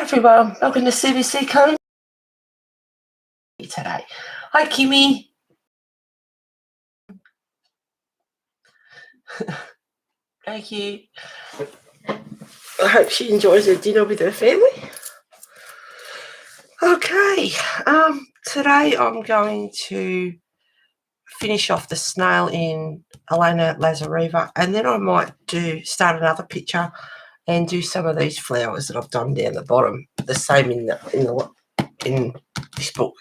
Hi everyone, welcome to CBC Calendar today. Hi Kimmy. Thank you. I hope she enjoys her dinner with her family. Okay, today I'm going to finish off the snail in Alena Lazareva, and then I might start another picture and do some of these flowers that I've done down the bottom. The same in this book.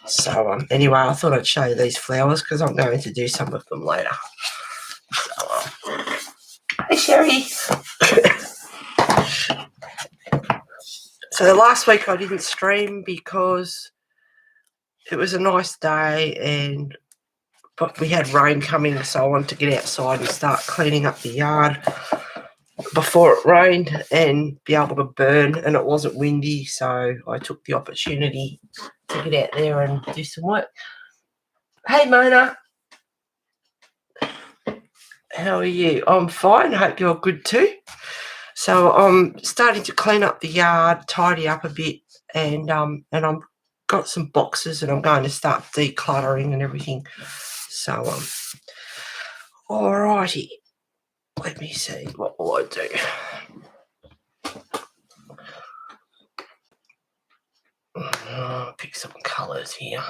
So anyway, I thought I'd show you these flowers because I'm going to do some of them later. So, hey Sherry. So last week I didn't stream because it was a nice day but we had rain coming, so I wanted to get outside and start cleaning up the yard before it rained and be able to burn, and it wasn't windy, so I took the opportunity to get out there and do some work. Hey Mona, how are you? I'm fine, hope you're good too. So I'm starting to clean up the yard, tidy up a bit, and I'm got some boxes and I'm going to start decluttering and everything. So alrighty, let me see, what will I do? Pick some colours here.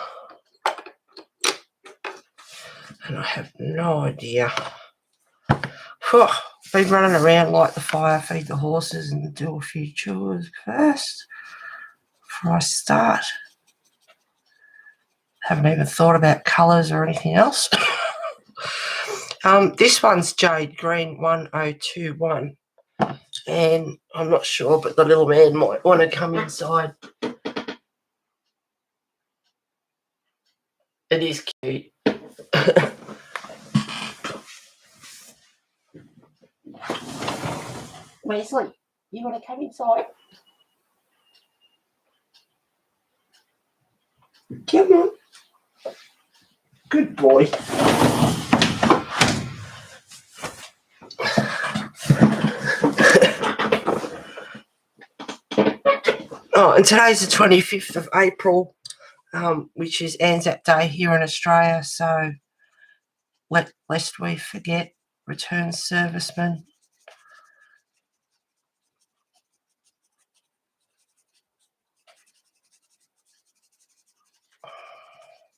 And I have no idea. Been running around like the fire, feed the horses and do a few chores first before I start. Haven't even thought about colours or anything else. This one's Jade Green 1021. And I'm not sure, but the little man might want to come inside. It is cute. Wesley, you want to come inside? Come on. Good boy. Oh, and today's the 25th of April, which is Anzac Day here in Australia, so lest we forget, returned servicemen.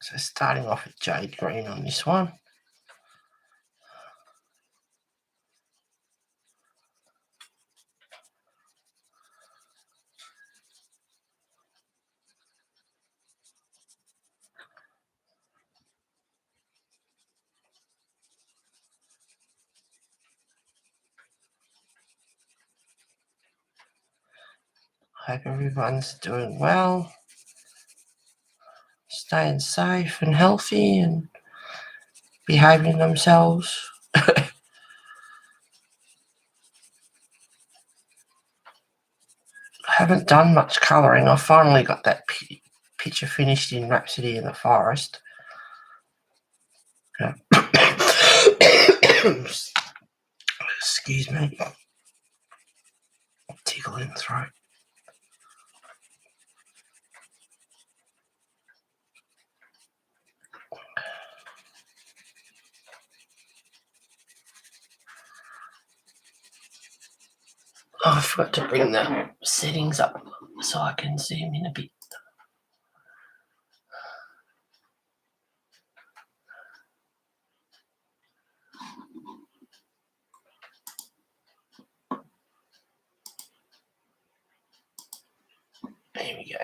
So starting off with Jade Green on this one. Hope everyone's doing well, staying safe and healthy and behaving themselves. I haven't done much colouring. I finally got that picture finished in Rhapsody in the Forest. Excuse me. Tickle in the throat. Oh, I forgot to bring the settings up so I can zoom in a bit. There we go.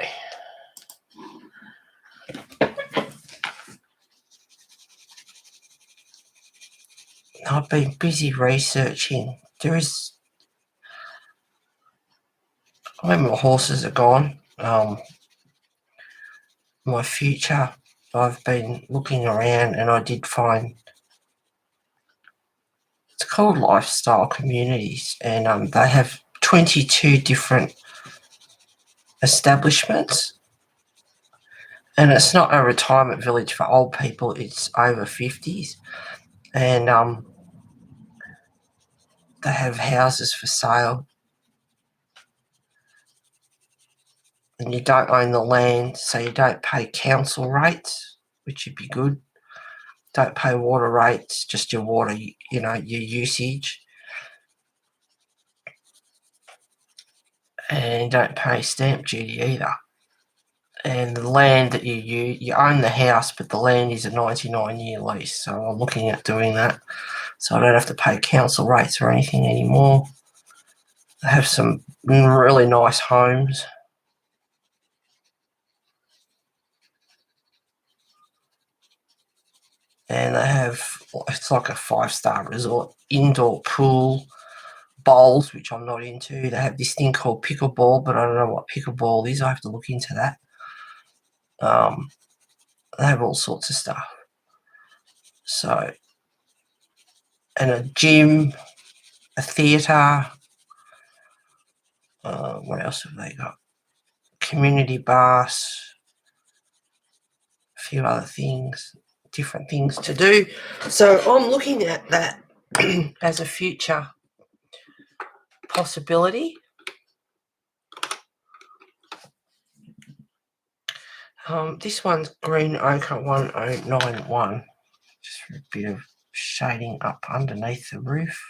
I've been busy researching. When my horses are gone, my future, I've been looking around and I did find, it's called Lifestyle Communities, and they have 22 different establishments, and it's not a retirement village for old people, it's over 50s, and they have houses for sale. and you don't own the land, so you don't pay council rates, which would be good. Don't pay water rates, just your water, your usage. And you don't pay stamp duty either. And the land that you own the house, but the land is a 99-year lease. So I'm looking at doing that, so I don't have to pay council rates or anything anymore. They have some really nice homes. And they have, it's like a 5-star resort, indoor pool, bowls, which I'm not into. They have this thing called pickleball, but I don't know what pickleball is. I have to look into that. They have all sorts of stuff. So, and a gym, a theatre. What else have they got? Community bars, a few other things, different things to do. So I'm looking at that as a future possibility. This one's Green Ochre 1091, just for a bit of shading up underneath the roof.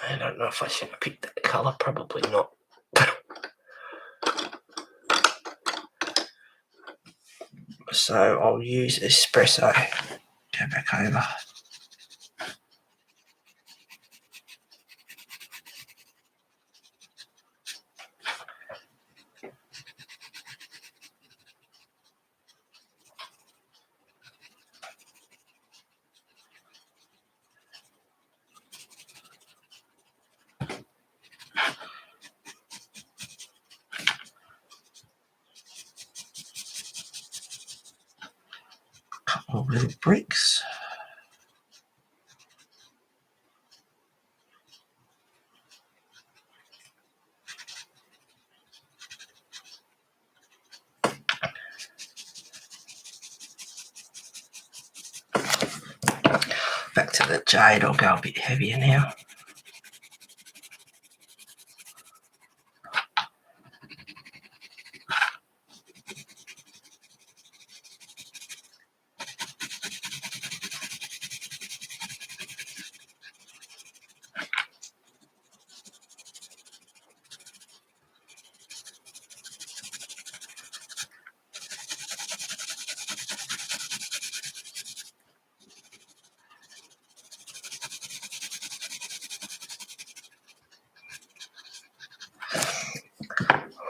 I don't know if I should have picked that colour, probably not. So I'll use espresso. Go back over. Couple of little bricks. Back to the jade, I'll go a bit heavier now.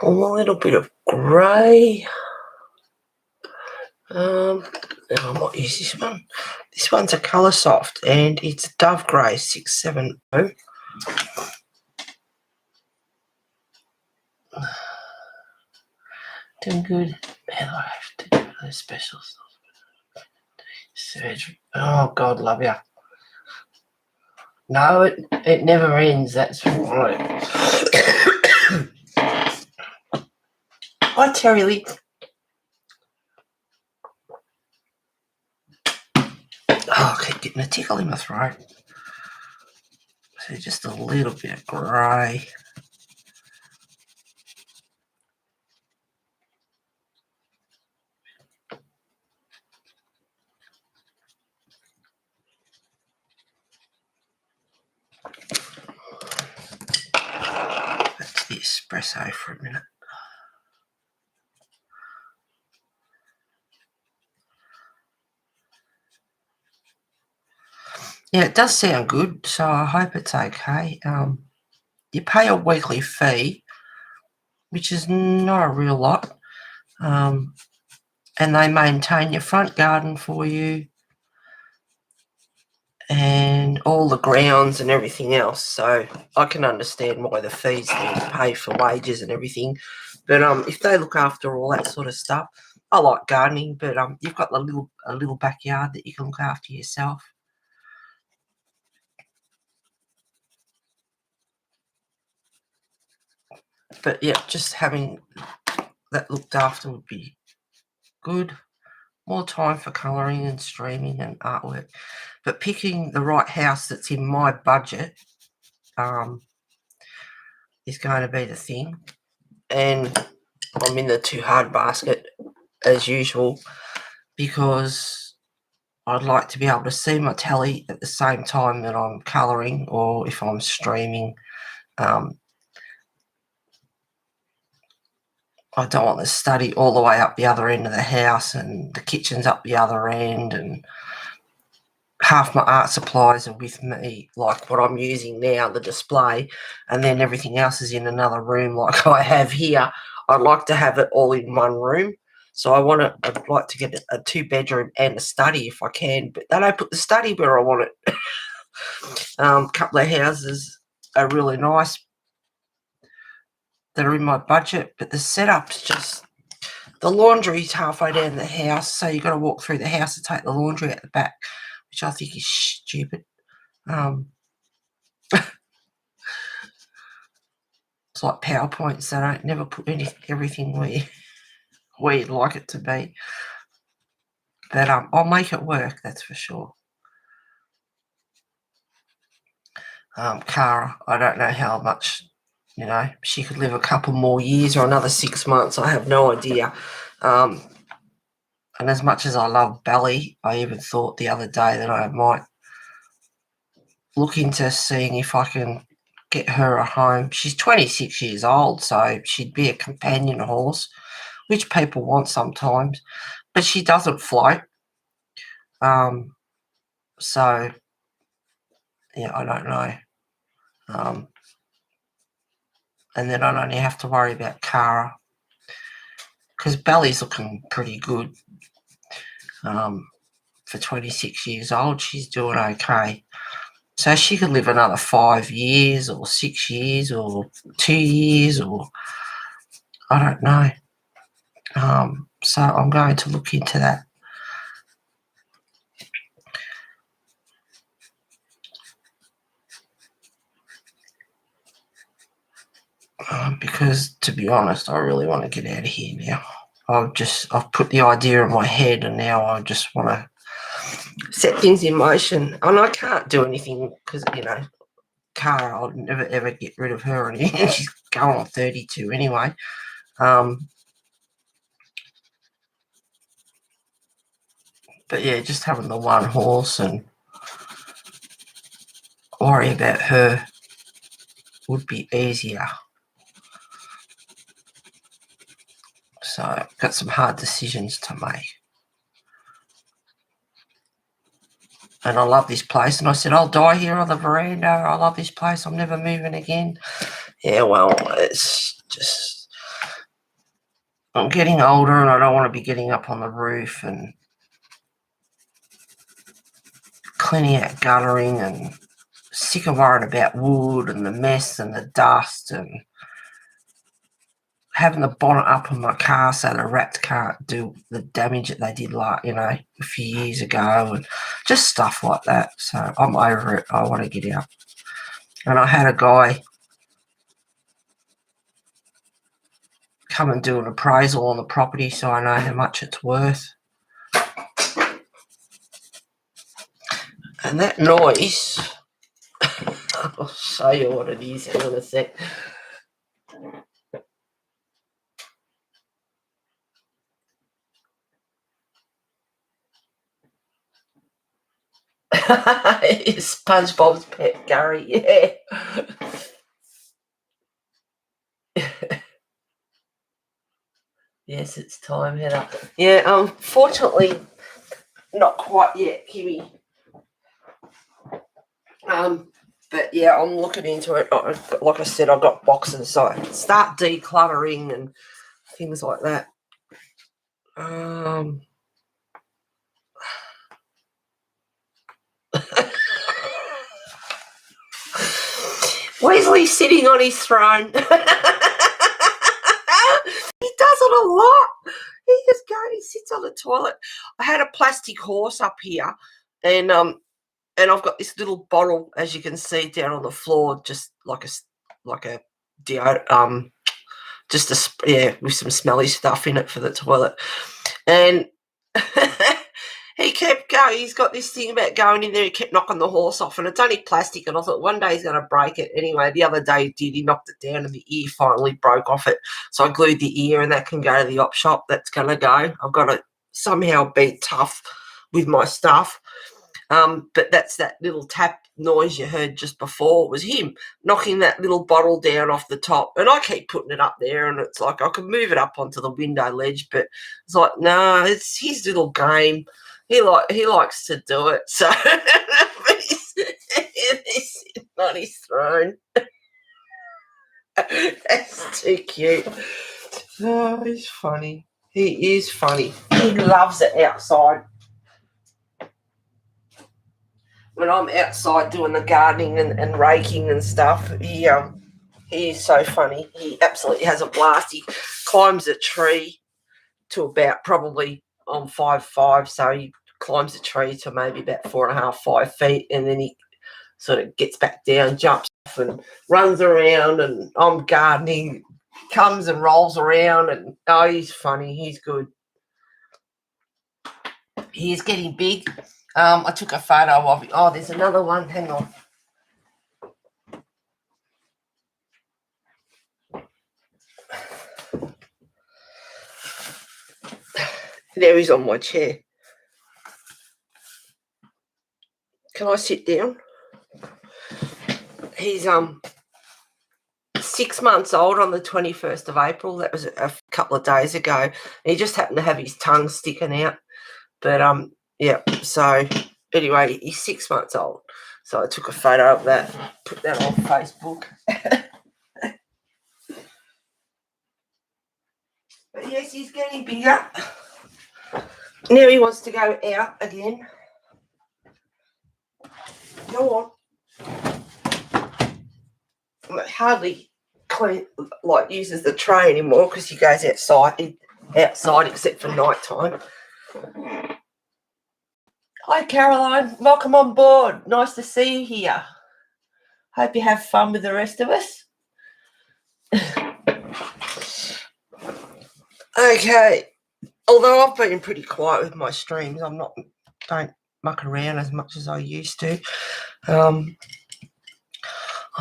A little bit of grey. I might use this one. This one's a Colour Soft, and it's Dove Grey 670. Doing good. How do I have to do those special stuff? Surgery. Oh, God love you. No, it never ends. That's right. Hi, Terry Lee. Oh, I keep getting a tickle in my throat. So just a little bit of grey. Back to the espresso for a minute. Yeah, it does sound good, so I hope it's okay. You pay a weekly fee, which is not a real lot, and they maintain your front garden for you, and all the grounds and everything else. So I can understand why the fees there to pay for wages and everything. But if they look after all that sort of stuff, I like gardening, but you've got a little backyard that you can look after yourself. But yeah, just having that looked after would be good. More time for colouring and streaming and artwork. But picking the right house that's in my budget is going to be the thing. And I'm in the too hard basket as usual because I'd like to be able to see my telly at the same time that I'm colouring, or if I'm streaming. I don't want the study all the way up the other end of the house and the kitchen's up the other end, and half my art supplies are with me, like what I'm using now, the display, and then everything else is in another room like I have here. I'd like to have it all in one room. So I'd like to get a 2-bedroom and a study if I can, but they don't put the study where I want it. A couple of houses are really nice that are in my budget, but the setup's just, the laundry's halfway down the house, so you've got to walk through the house to take the laundry out the back, which I think is stupid. It's like PowerPoints, they don't never put everything where you'd like it to be. But I'll make it work, that's for sure. Cara, I don't know how much, she could live a couple more years or another 6 months. I have no idea. And as much as I love Belly, I even thought the other day that I might look into seeing if I can get her a home. She's 26 years old, so she'd be a companion horse, which people want sometimes, but she doesn't float. So, yeah, I don't know. And then I'd only have to worry about Cara, because Belly's looking pretty good. For 26 years old, she's doing okay. So she could live another 5 years or 6 years or 2 years, or I don't know. So I'm going to look into that. Because, to be honest, I really want to get out of here now. I've put the idea in my head, and now I just want to set things in motion. And I can't do anything because, Cara, I'll never ever get rid of her, and she's going on 32 anyway. But yeah, just having the one horse and worry about her would be easier. So I've got some hard decisions to make. And I love this place. And I said, I'll die here on the veranda. I love this place. I'm never moving again. Yeah, well, it's just, I'm getting older and I don't want to be getting up on the roof and cleaning out guttering, and sick of worrying about wood and the mess and the dust and having the bonnet up on my car so the rats can't do the damage that they did, a few years ago, and just stuff like that. So I'm over it. I want to get out. And I had a guy come and do an appraisal on the property so I know how much it's worth. And that noise, I'll show you what it is in a sec. It's SpongeBob's pet, Gary, yeah. Yes, it's time, Heather. Yeah, unfortunately, not quite yet, Kiwi. But yeah, I'm looking into it. Like I said, I've got boxes, so I start decluttering and things like that. while he's sitting on his throne. He does it a lot. He just goes, he sits on the toilet. I had a plastic horse up here, and I've got this little bottle, as you can see, down on the floor, just like a deodorant, with some smelly stuff in it for the toilet. And he kept going. He's got this thing about going in there. He kept knocking the horse off, and it's only plastic. And I thought one day he's going to break it. Anyway, the other day he did. He knocked it down, and the ear finally broke off it. So I glued the ear, and that can go to the op shop. That's going to go. I've got to somehow be tough with my stuff. But that's that little tap noise you heard just before. It was him knocking that little bottle down off the top. And I keep putting it up there, and it's like I could move it up onto the window ledge, but it's like, no, it's his little game. He likes to do it. So he's sitting on his throne. That's too cute. Oh, he's funny. He is funny. He loves it outside. When I'm outside doing the gardening and raking and stuff, he is so funny. He absolutely has a blast. He climbs a tree to about probably on 5'5", so he climbs a tree to maybe about 4.5, 5 feet, and then he sort of gets back down, jumps off, and runs around. And I'm gardening, comes and rolls around, and he's funny. He's good. He's getting big. I took a photo of it. Oh, there's another one. Hang on. There he's on my chair. Can I sit down? He's 6 months old on the 21st of April. That was a couple of days ago. And he just happened to have his tongue sticking out. But yeah, so anyway, he's 6 months old. So I took a photo of that, put that on Facebook. But yes, he's getting bigger. Now he wants to go out again. Go on. Hardly uses the tray anymore because he goes outside except for night time. Hi Caroline, welcome on board. Nice to see you here. Hope you have fun with the rest of us. Okay, although I've been pretty quiet with my streams, don't muck around as much as I used to. I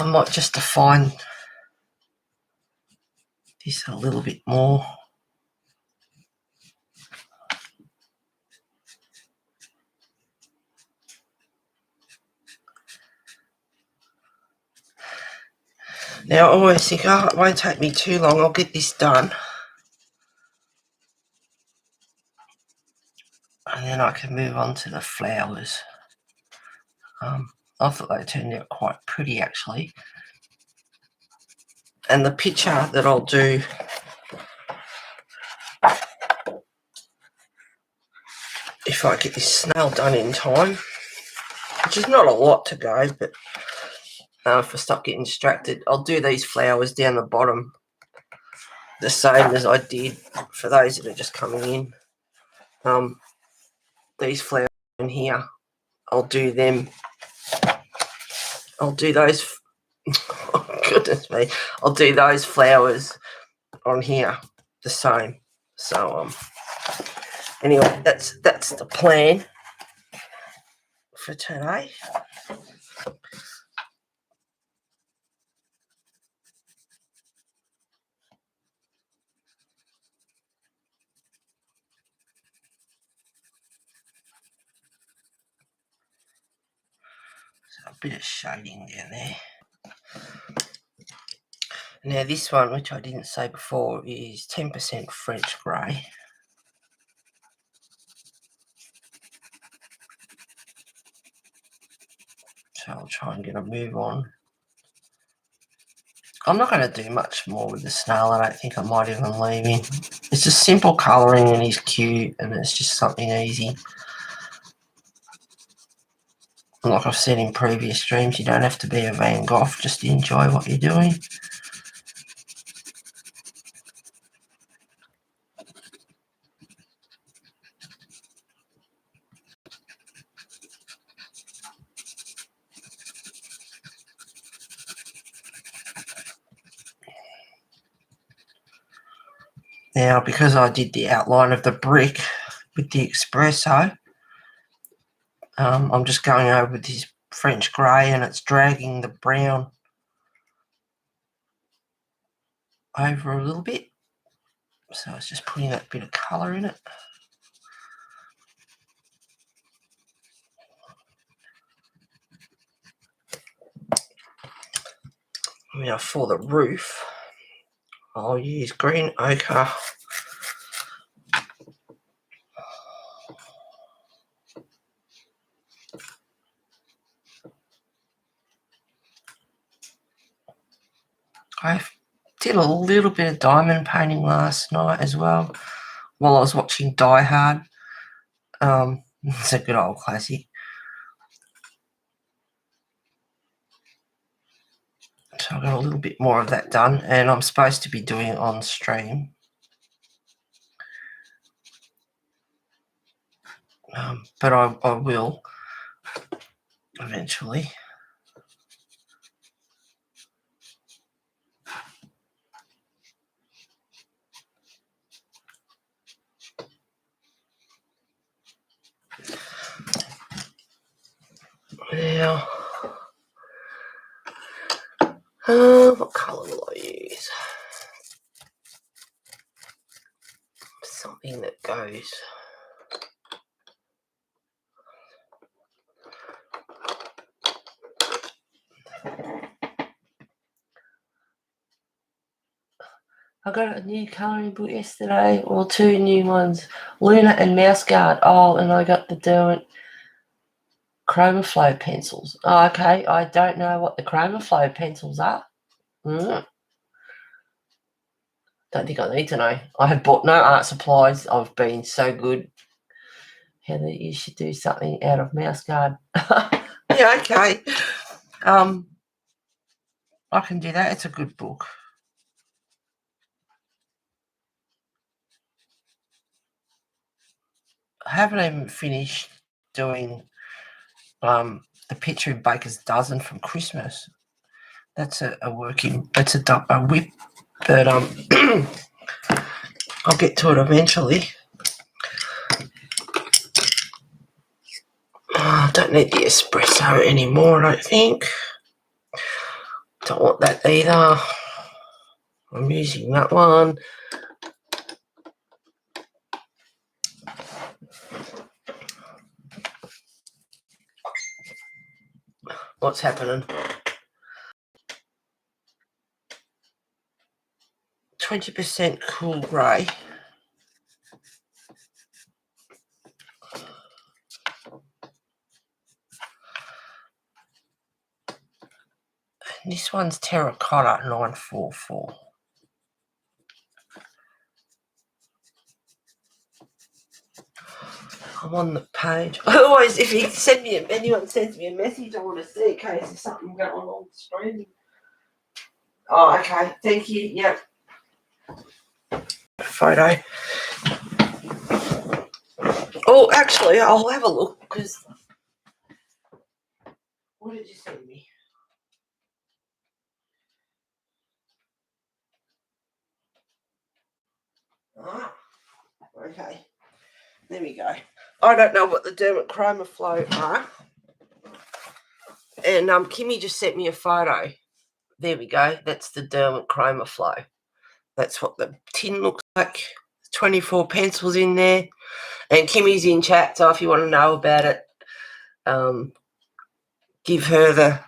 might just define this a little bit more. Now I always think, it won't take me too long, I'll get this done. And then I can move on to the flowers. I thought they turned out quite pretty actually. And the picture that I'll do if I get this snail done in time, which is not a lot to go, but if I stop getting distracted, I'll do these flowers down the bottom the same as I did for those that are just coming in. These flowers in here, I'll do them. I'll do those. Oh, goodness me. I'll do those flowers on here the same. So anyway, that's the plan for today. So a bit of shading down there. Now this one, which I didn't say before, is 10% French grey. So I'll try and get a move on. I'm not going to do much more with the snail. I don't think I might even leave him. It's just simple colouring and he's cute and it's just something easy. like I've said in previous streams, you don't have to be a Van Gogh just to enjoy what you're doing. Now, because I did the outline of the brick with the espresso, I'm just going over with this French grey and it's dragging the brown over a little bit. So it's just putting that bit of colour in it. Now for the roof, I'll use green ochre. I did a little bit of diamond painting last night as well while I was watching Die Hard. It's a good old classic. So I've got a little bit more of that done, and I'm supposed to be doing it on stream. But I will eventually. Now, what colour will I use? Something that goes. I got a new colouring book yesterday, or two new ones, Luna and Mouse Guard. Oh, and I got the Derwent Chroma Flow pencils. Oh, okay, I don't know what the Chroma Flow pencils are. Don't think I need to know. I have bought no art supplies. I've been so good. Heather, you should do something out of Mouse Guard. Yeah, okay. I can do that. It's a good book. I haven't even finished doing the picture in Baker's Dozen from Christmas. That's a working. It's a whip, but I'll get to it eventually. I don't need the espresso anymore, I don't think. Don't want that either. I'm using that one. What's happening? 20% cool grey. And this one's terracotta 944. I'm on the page. Otherwise, if anyone sends me a message, I want to see in case there's something going on the screen. Oh, okay. Thank you. Yep. Photo. Oh, actually, I'll have a look because. What did you send me? Ah, okay. There we go. I don't know what the Derwent Chroma Flow are. And Kimmy just sent me a photo. There we go. That's the Derwent Chroma Flow. That's what the tin looks like. 24 pencils in there. And Kimmy's in chat, so if you want to know about it, give her the...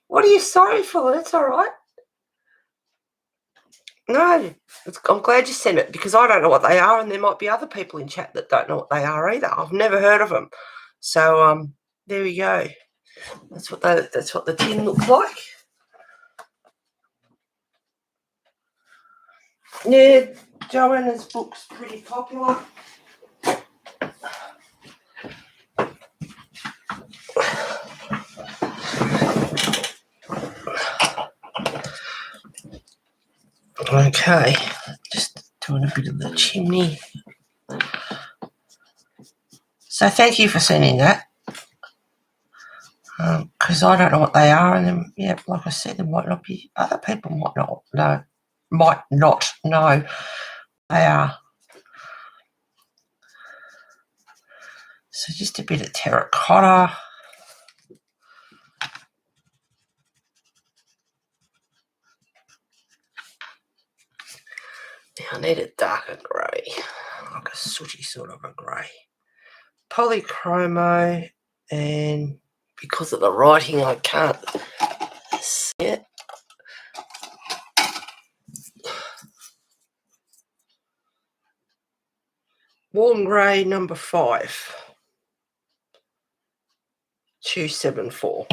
What are you sorry for? That's all right. No, I'm glad you sent it because I don't know what they are, and there might be other people in chat that don't know what they are either. I've never heard of them. So there we go. That's what the tin looks like. Yeah, Joanna's book's pretty popular. Okay, just doing a bit of the chimney. So thank you for sending that. Because I don't know what they are, and then, yeah, like I said, there might not be, other people might not know they are. So just a bit of terracotta. Now I need a darker grey, like a sooty sort of a grey. Polychromo, and because of the writing I can't see it. Warm grey number 5, 274.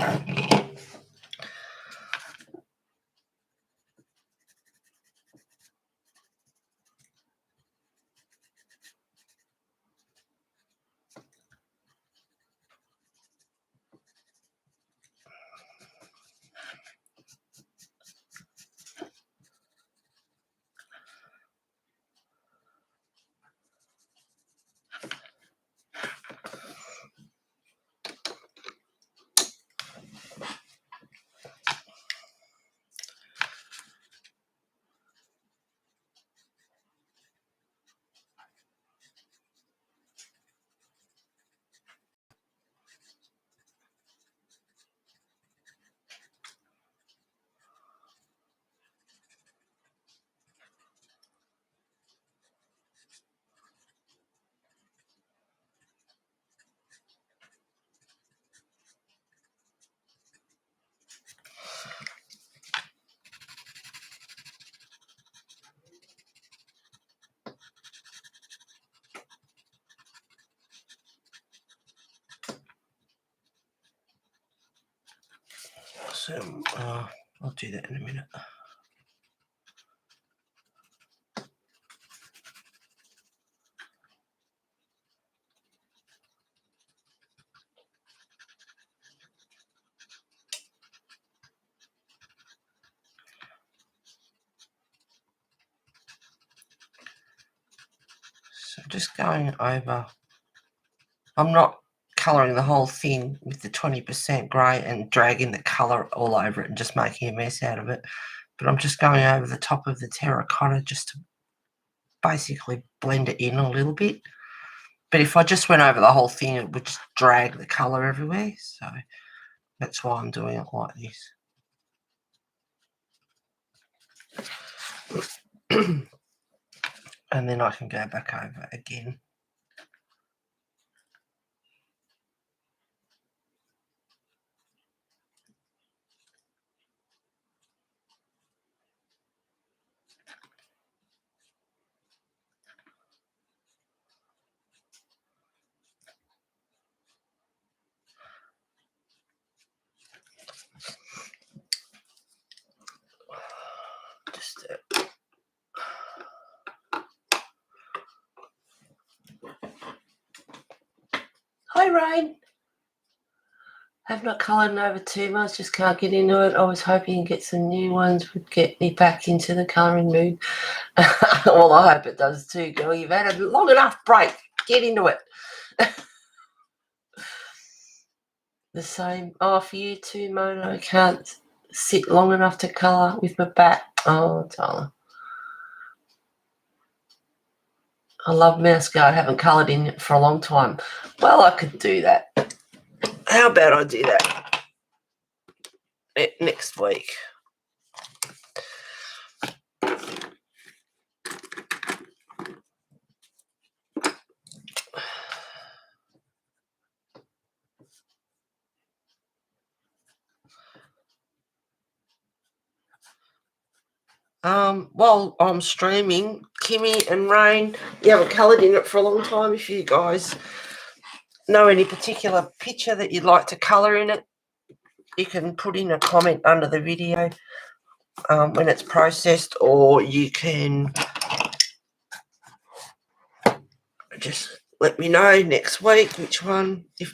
So I'll do that in a minute. So just going over, I'm not colouring the whole thing with the 20% grey and dragging the colour all over it and just making a mess out of it, but I'm just going over the top of the terracotta just to basically blend it in a little bit. But if I just went over the whole thing, it would just drag the colour everywhere, so that's why I'm doing it like this. And then I can go back over again. Just Hi, Rain. Have not coloured over too much, just can't get into it. I was hoping to get some new ones would get me back into the colouring mood. Well, I hope it does too, girl. You've had a long enough break. Get into it. The same. Oh, for you too, Mona. I can't sit long enough to colour with my back. Oh, darling. I love mouse guard. I haven't coloured in it for a long time. Well, I could do that. How about I do that next week? While I'm streaming, Kimmy and Rain, you haven't coloured in it for a long time. If you guys know any particular picture that you'd like to colour in it, you can put in a comment under the video when it's processed, or you can just let me know next week which one. It'd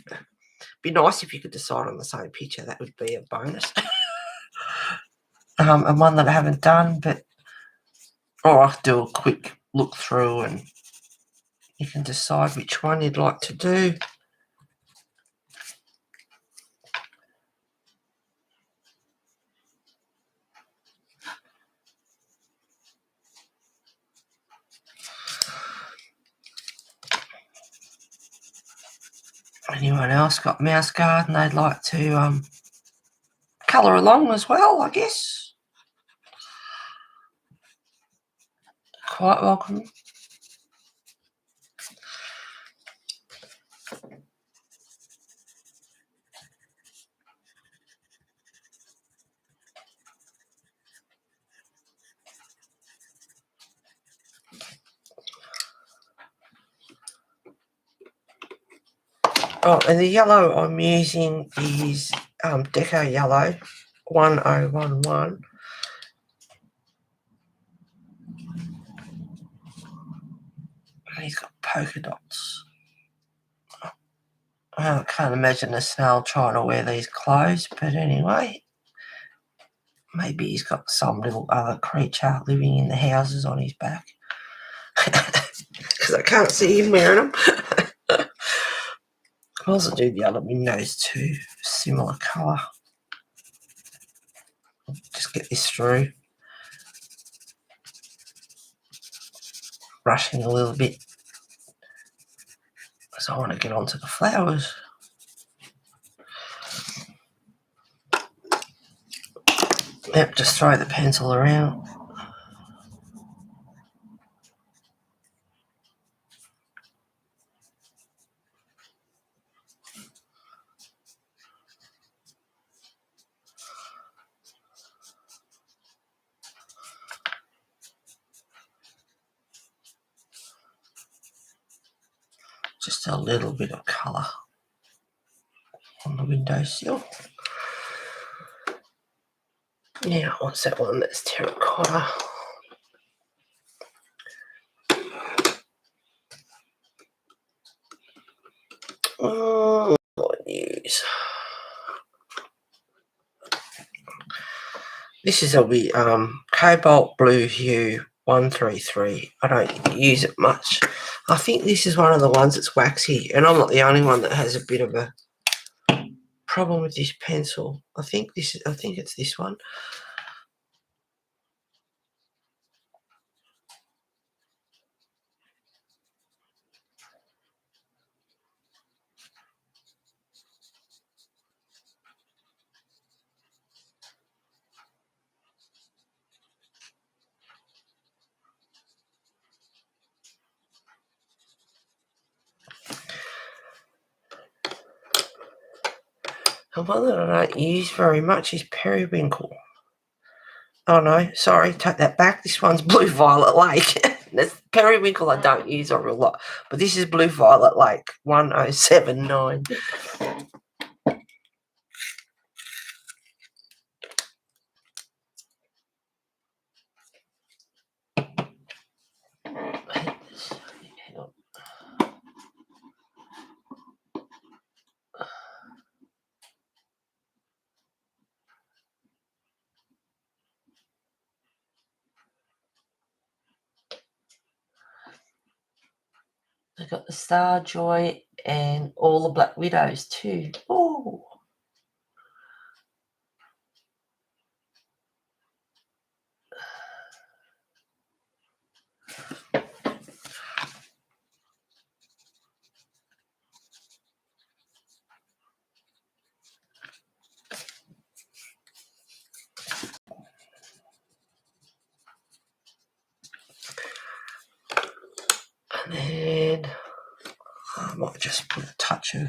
be nice if you could decide on the same picture. That would be a bonus. And one that I haven't done, but or I'll do a quick look through and you can decide which one you'd like to do. Anyone else got mouse guard and they'd like to colour along as well, I guess? Quite welcome. Oh, and the yellow I'm using is Deco Yellow 1011. And he's got polka dots. I can't imagine a snail trying to wear these clothes, but anyway, maybe he's got some little other creature living in the houses on his back. Because I can't see him wearing them. I'll also do the other windows too, similar colour. Just get this through. Rushing a little bit. Because I want to get onto the flowers. Yep, just throw the pencil around. Just a little bit of colour on the windowsill. Now, what's that one that's terracotta? What use? This is a wee cobalt blue hue 133. I don't use it much. I think this is one of the ones that's waxy, and I'm not the only one that has a bit of a problem with this pencil. I think it's this one. The one that I don't use very much is Periwinkle. Oh no, sorry, take that back. This one's Blue Violet Lake. That's Periwinkle I don't use a real lot. But this is Blue Violet Lake 1079. I've got the Star Joy and all the Black Widows too. Oh. And then I might just put a touch of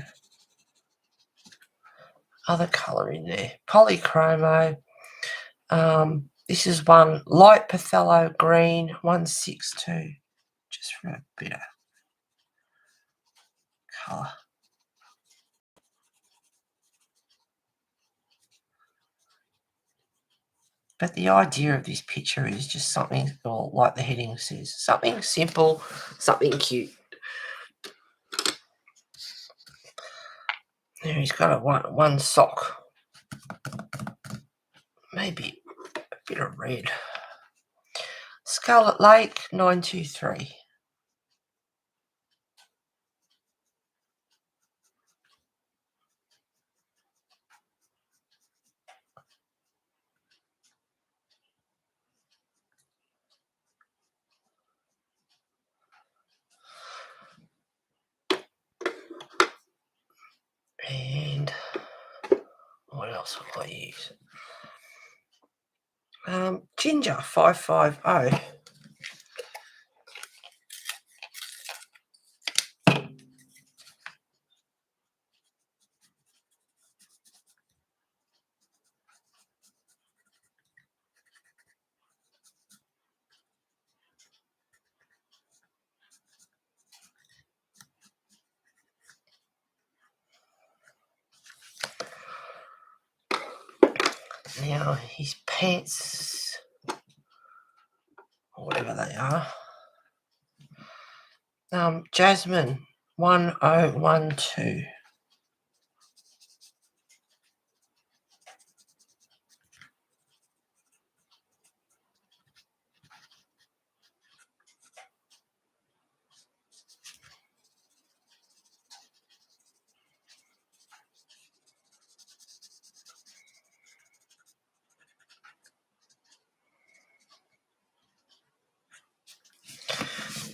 other colour in there. Polychromo. This is one light Pathello green 162. Just for a bit of colour. But the idea of this picture is just something, or like the heading says, something simple, something cute. There he's got a one sock. Maybe a bit of red. Scarlet Lake 923. And what else will I use? Ginger 550. Now his pants, or whatever they are, Jasmine 1012.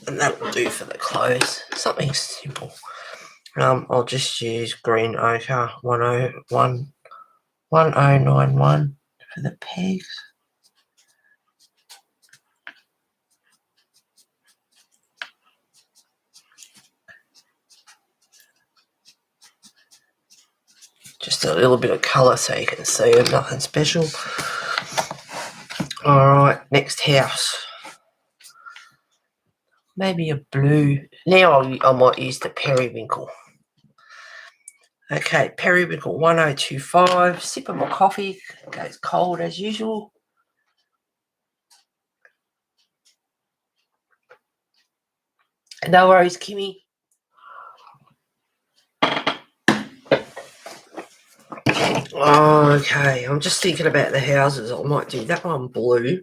And that will do for the clothes. Something simple. I'll just use green ochre 1091 for the pegs. Just a little bit of colour so you can see it, nothing special. Alright, next house. Maybe a blue. Now I might use the periwinkle. Okay, periwinkle 1025. Sip of my coffee. It goes cold as usual. No worries, Kimmy. Okay, I'm just thinking about the houses. I might do that one blue.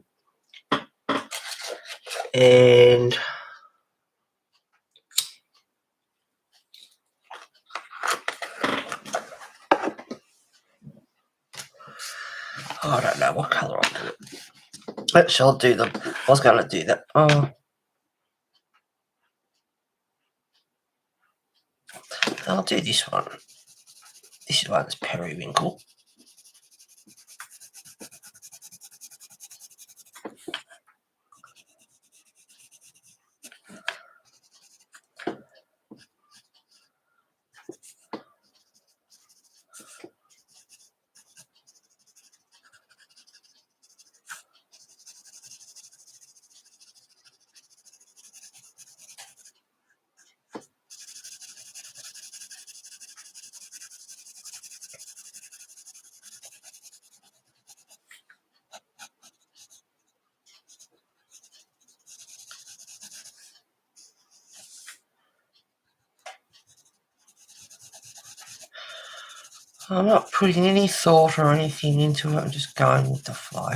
And I don't know what colour I'll do it. Actually, I'll do them. I was going to do that. I'll do this one. This one's periwinkle. I'm not putting any thought or anything into it. I'm just going with the flow.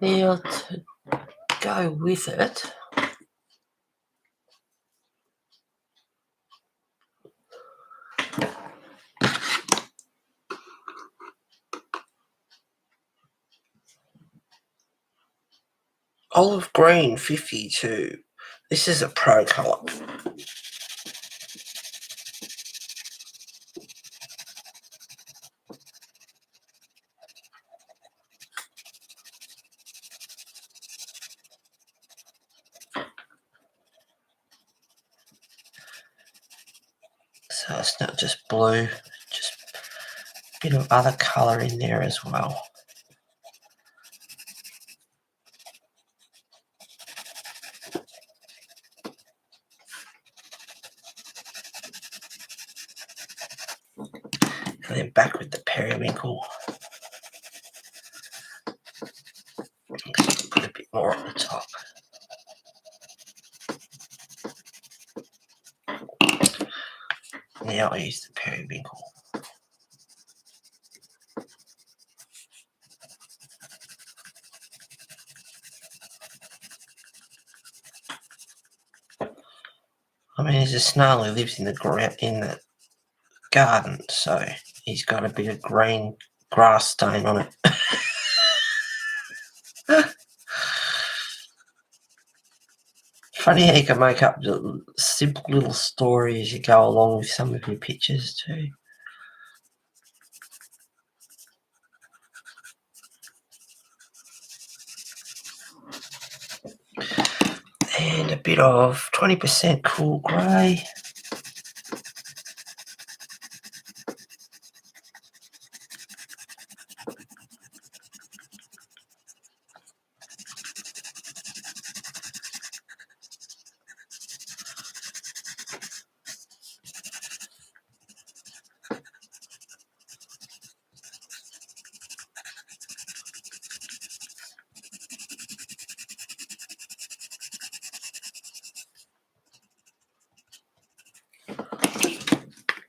Now to go with it, olive green 52. This is a pro colour. So it's not just blue, just a bit of other colour in there as well. And then back with the periwinkle. Put a bit more on the top. Now I use the periwinkle. I mean, there's a snail who lives in the garden, so he's got a bit of green grass stain on it. Funny how you can make up simple little story as you go along with some of your pictures too. And a bit of 20% cool grey.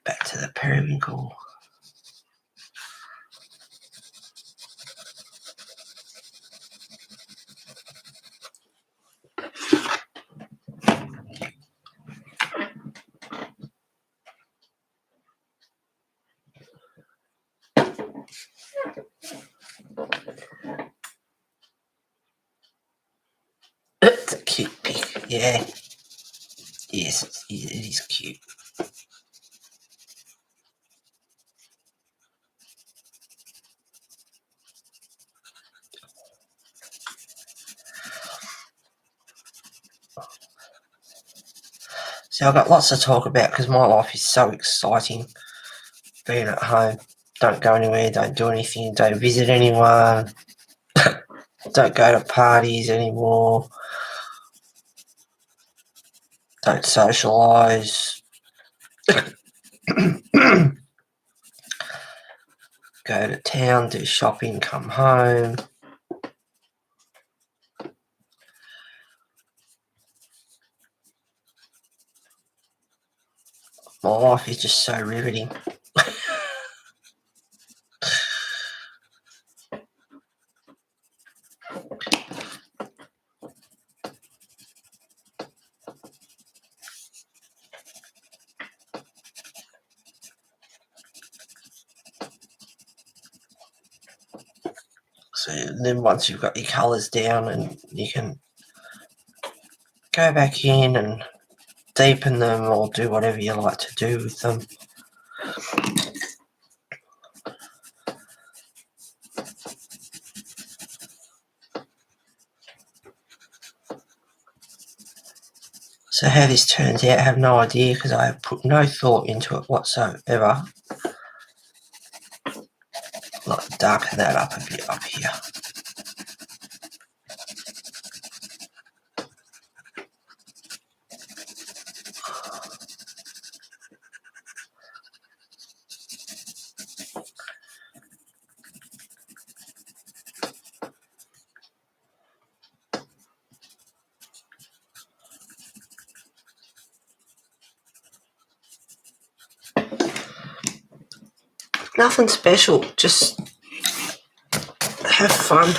Back to the periwinkle. It's a cute pig, yeah. Yes, it is cute. So I've got lots to talk about because my life is so exciting. Being at home, don't go anywhere, don't do anything, don't visit anyone, don't go to parties anymore, don't socialise, go to town, do shopping, come home. My life is just so riveting. So then once you've got your colours down, and you can go back in and deepen them or do whatever you like to do with them. So how this turns out, I have no idea because I have put no thought into it whatsoever. Like darken that up a bit up here. Nothing special, just have fun.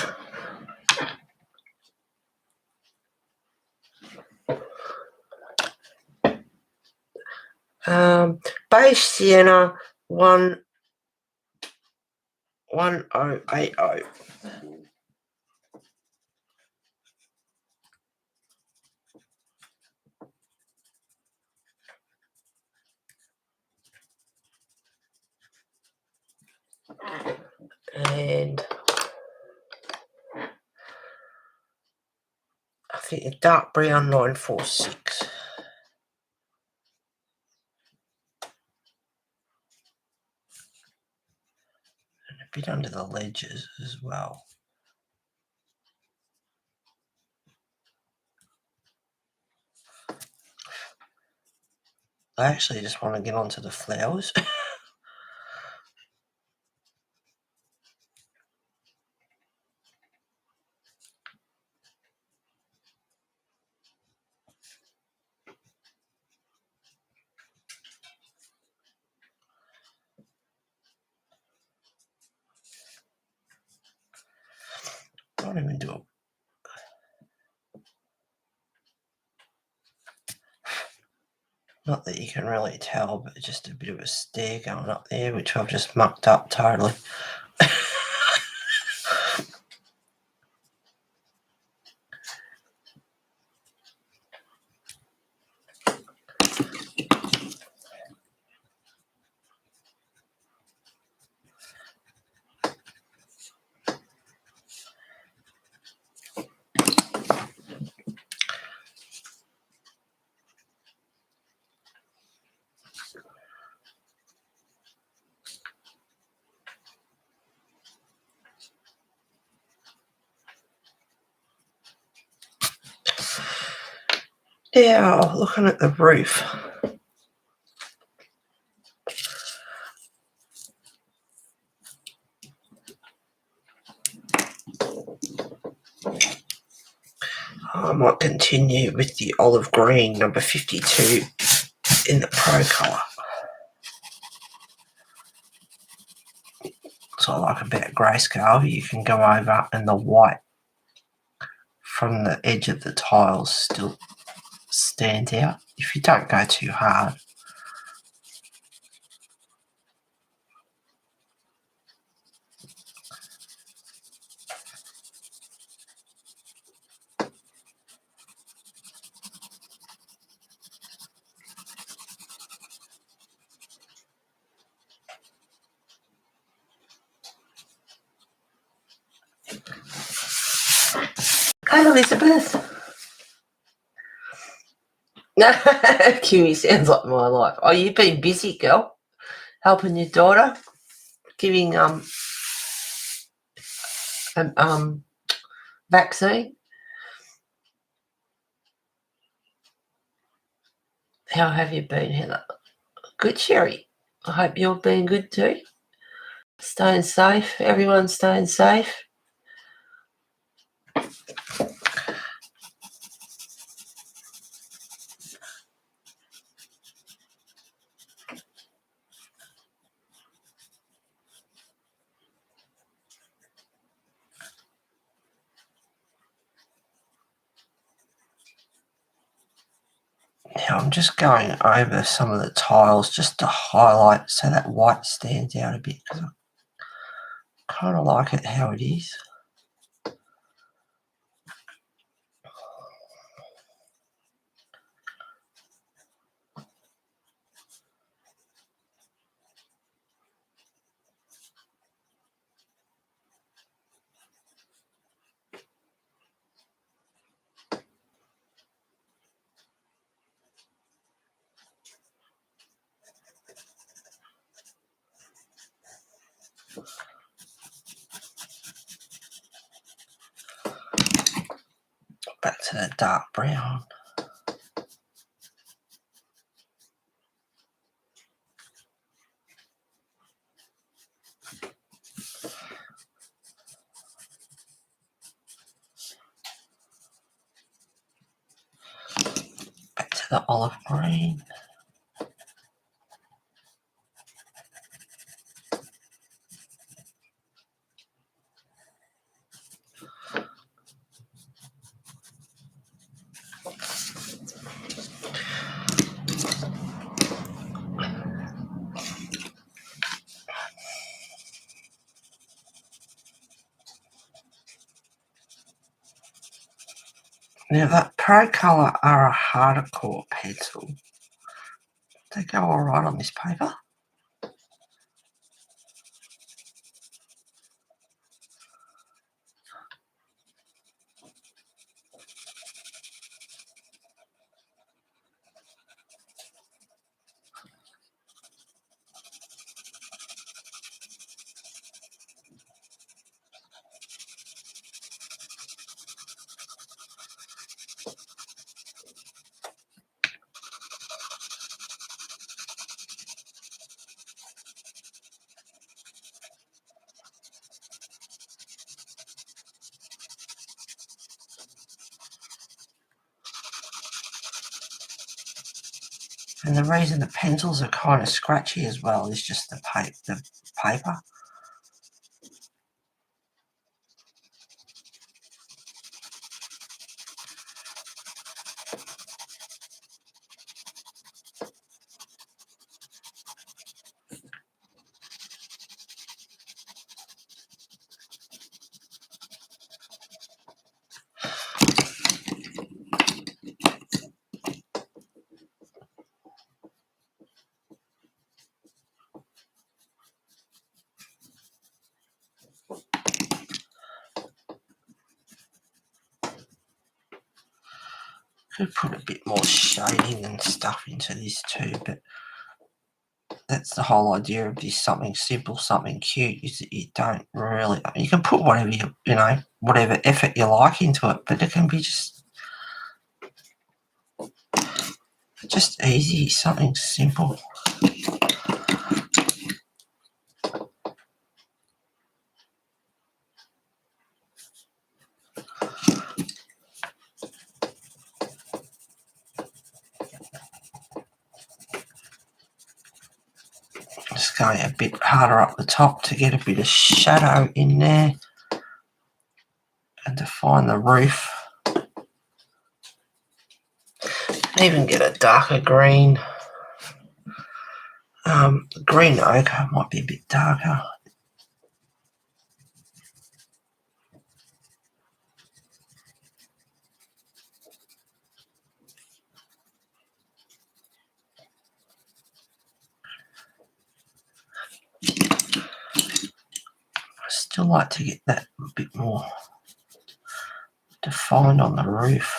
Beige Sienna 1080. And I think a dark brown 946. bit under the ledges as well. I actually just want to get onto the flowers. Don't even do it. Not that you can really tell, but just a bit of a stair going up there, which I've just mucked up totally. Now, looking at the roof. I might continue with the olive green number 52 in the Pro colour. So I like about greyscale, you can go over and the white from the edge of the tiles still stands out if you don't go too hard. Hi, Elizabeth. No, Kiwi sounds like my life. Oh, you've been busy, girl, helping your daughter, giving vaccine. How have you been, Heather? Good, Sherry. I hope you're being good too. Staying safe. Everyone's staying safe. Now I'm just going over some of the tiles just to highlight so that white stands out a bit because I kind of like it how it is. Back to the dark brown. Back to the olive green. Now that Pro Colour are a harder core pencil. They go alright on this paper. And the reason the pencils are kind of scratchy as well is just the paper. Could put a bit more shading and stuff into this too, but that's the whole idea of this something simple, something cute, is that you don't really, you can put whatever whatever effort you like into it, but it can be just easy, something simple. Just going a bit harder up the top to get a bit of shadow in there and define the roof. Even get a darker green. Green ochre might be a bit darker. I still like to get that a bit more defined on the roof.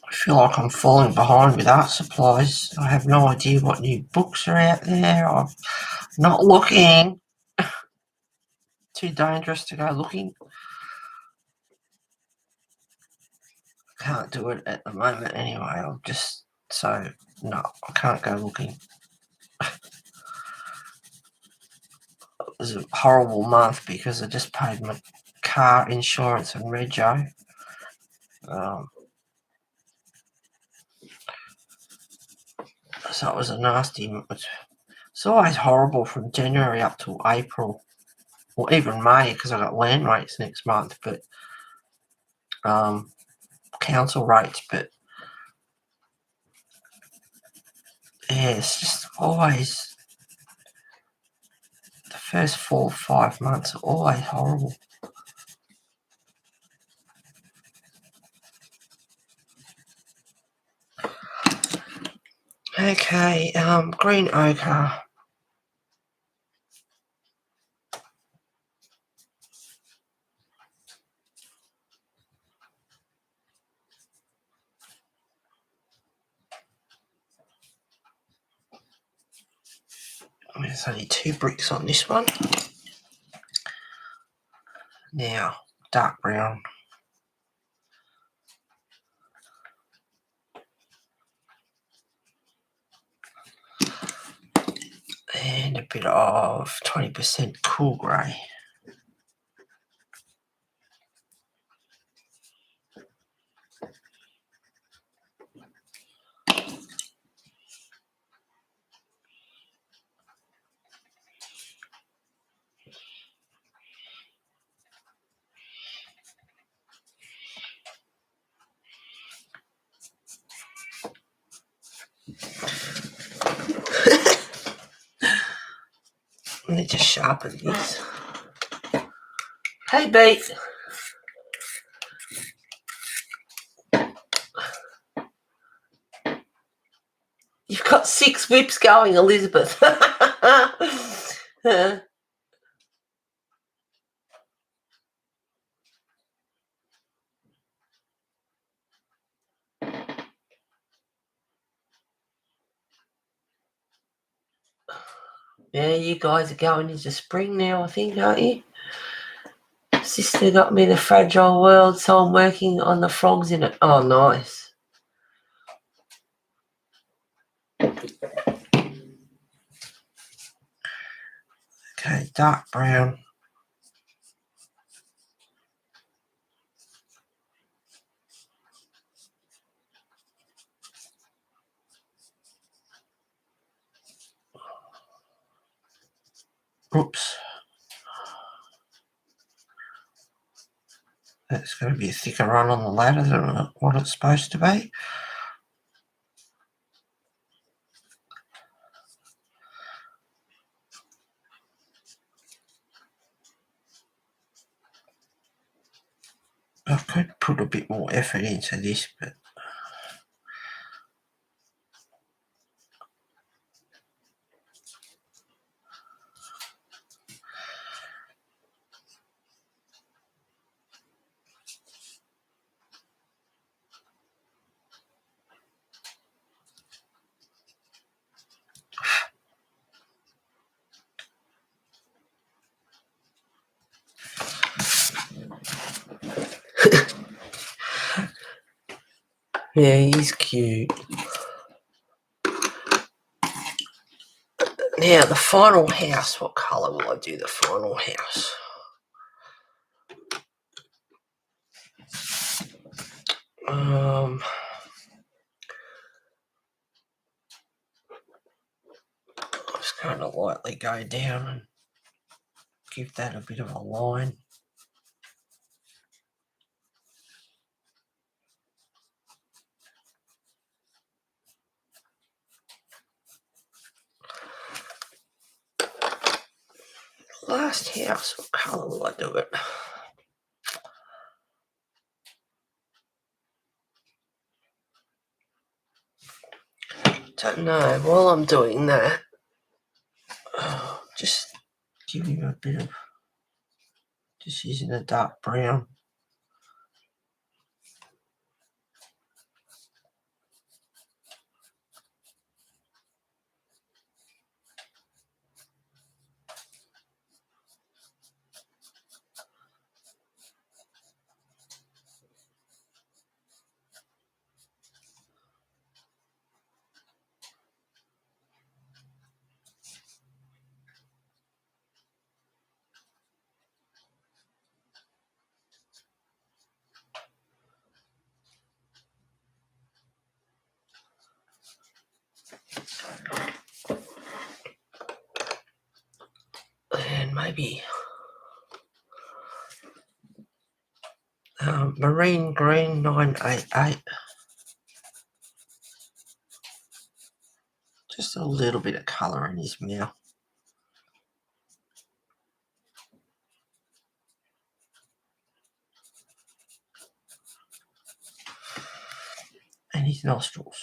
I feel like I'm falling behind with art supplies. I have no idea what new books are out there. I'm not looking. Too dangerous to go looking. Can't do it at the moment anyway. No, I can't go looking. It was a horrible month because I just paid my car insurance and rego. So it was a nasty. It's always horrible from January up to April, or even May, because I got land rates next month, but council rates. But yeah, it's just always the first 4 or 5 months are always horrible. Okay, green ochre. There's only 2 bricks on this one. Now, dark brown. and a bit of 20% cool grey. Let me just sharpen this. Hey, Beat. You've got 6 whips going, Elizabeth. Yeah, you guys are going into spring now, I think, aren't you? Sister got me the Fragile World, so I'm working on the frogs in it. Oh, nice. Okay, dark brown. Oops. That's going to be a thicker run on the ladder than what it's supposed to be. I could put a bit more effort into this, but yeah, he's cute. Now, the final house. What colour will I do the final house? I'm just going to lightly go down and give that a bit of a line. Last house, what colour will I do it? Don't know. While I'm doing that, just give him a bit of, just using a dark brown. And maybe marine green 988. Just a little bit of colour in his mouth. And his nostrils.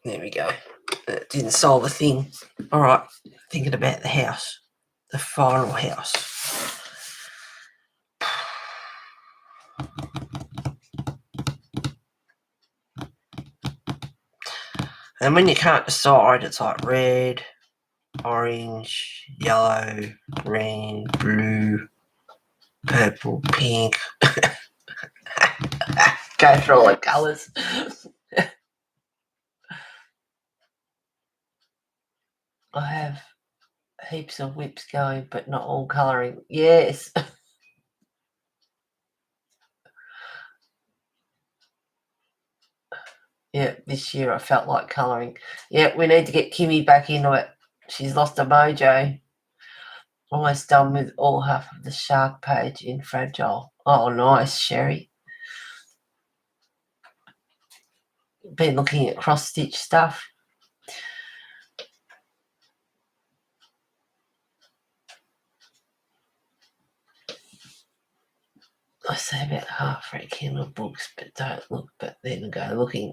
There we go. That didn't solve a thing. All right, thinking about the house, the final house. And when you can't decide, it's like red, orange, yellow, green, blue, purple, pink. Go through all the colours. I have heaps of whips going, but not all colouring. Yes. Yeah, this year I felt like colouring. Yeah, we need to get Kimmy back into it. She's lost her mojo. Almost done with all half of the shark page in Fragile. Oh, nice, Sherry. Been looking at cross-stitch stuff. I say about half for a Kindle books, but don't look, but then go looking.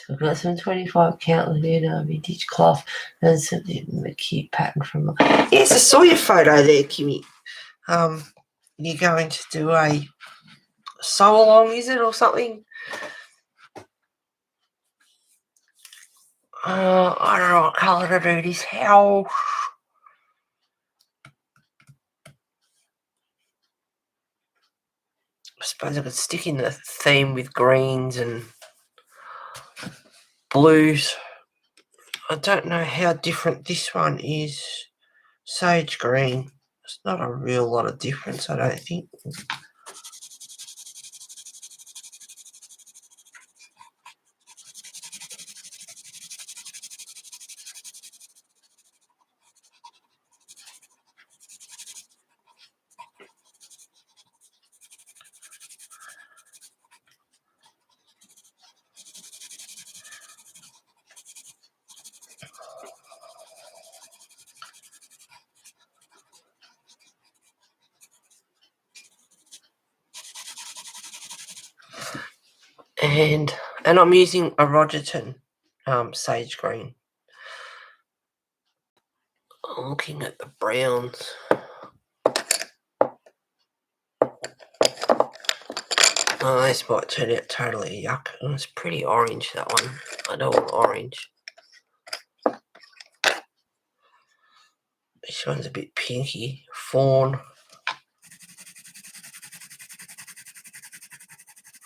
We've got some 25 count Leonardo vintage cloth and something a cute pattern from. Yes, I saw your photo there, Kimmy. You're going to do a sew along, is it, or something? I don't know what colour to do this house. I suppose I could stick in the theme with greens and blues. I don't know how different this one is. Sage green. It's not a real lot of difference, I don't think. And I'm using a Rogerton sage green. I'm looking at the browns. Oh, this might turn out totally yuck. Oh, it's pretty orange, that one. I don't want orange. This one's a bit pinky. Fawn.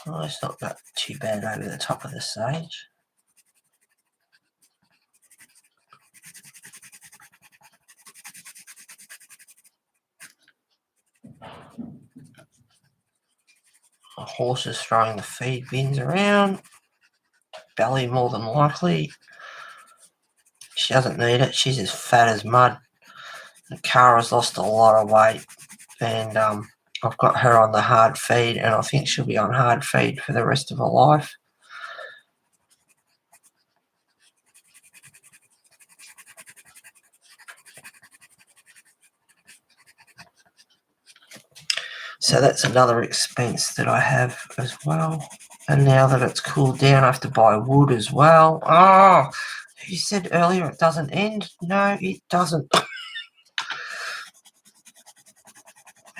Oh, it's not that too bad over the top of the sage. A horse is throwing the feed bins around. Belly more than likely. She doesn't need it. She's as fat as mud. And Cara's lost a lot of weight. And I've got her on the hard feed, and I think she'll be on hard feed for the rest of her life. So that's another expense that I have as well. And now that it's cooled down, I have to buy wood as well. Oh, you said earlier it doesn't end. No, it doesn't.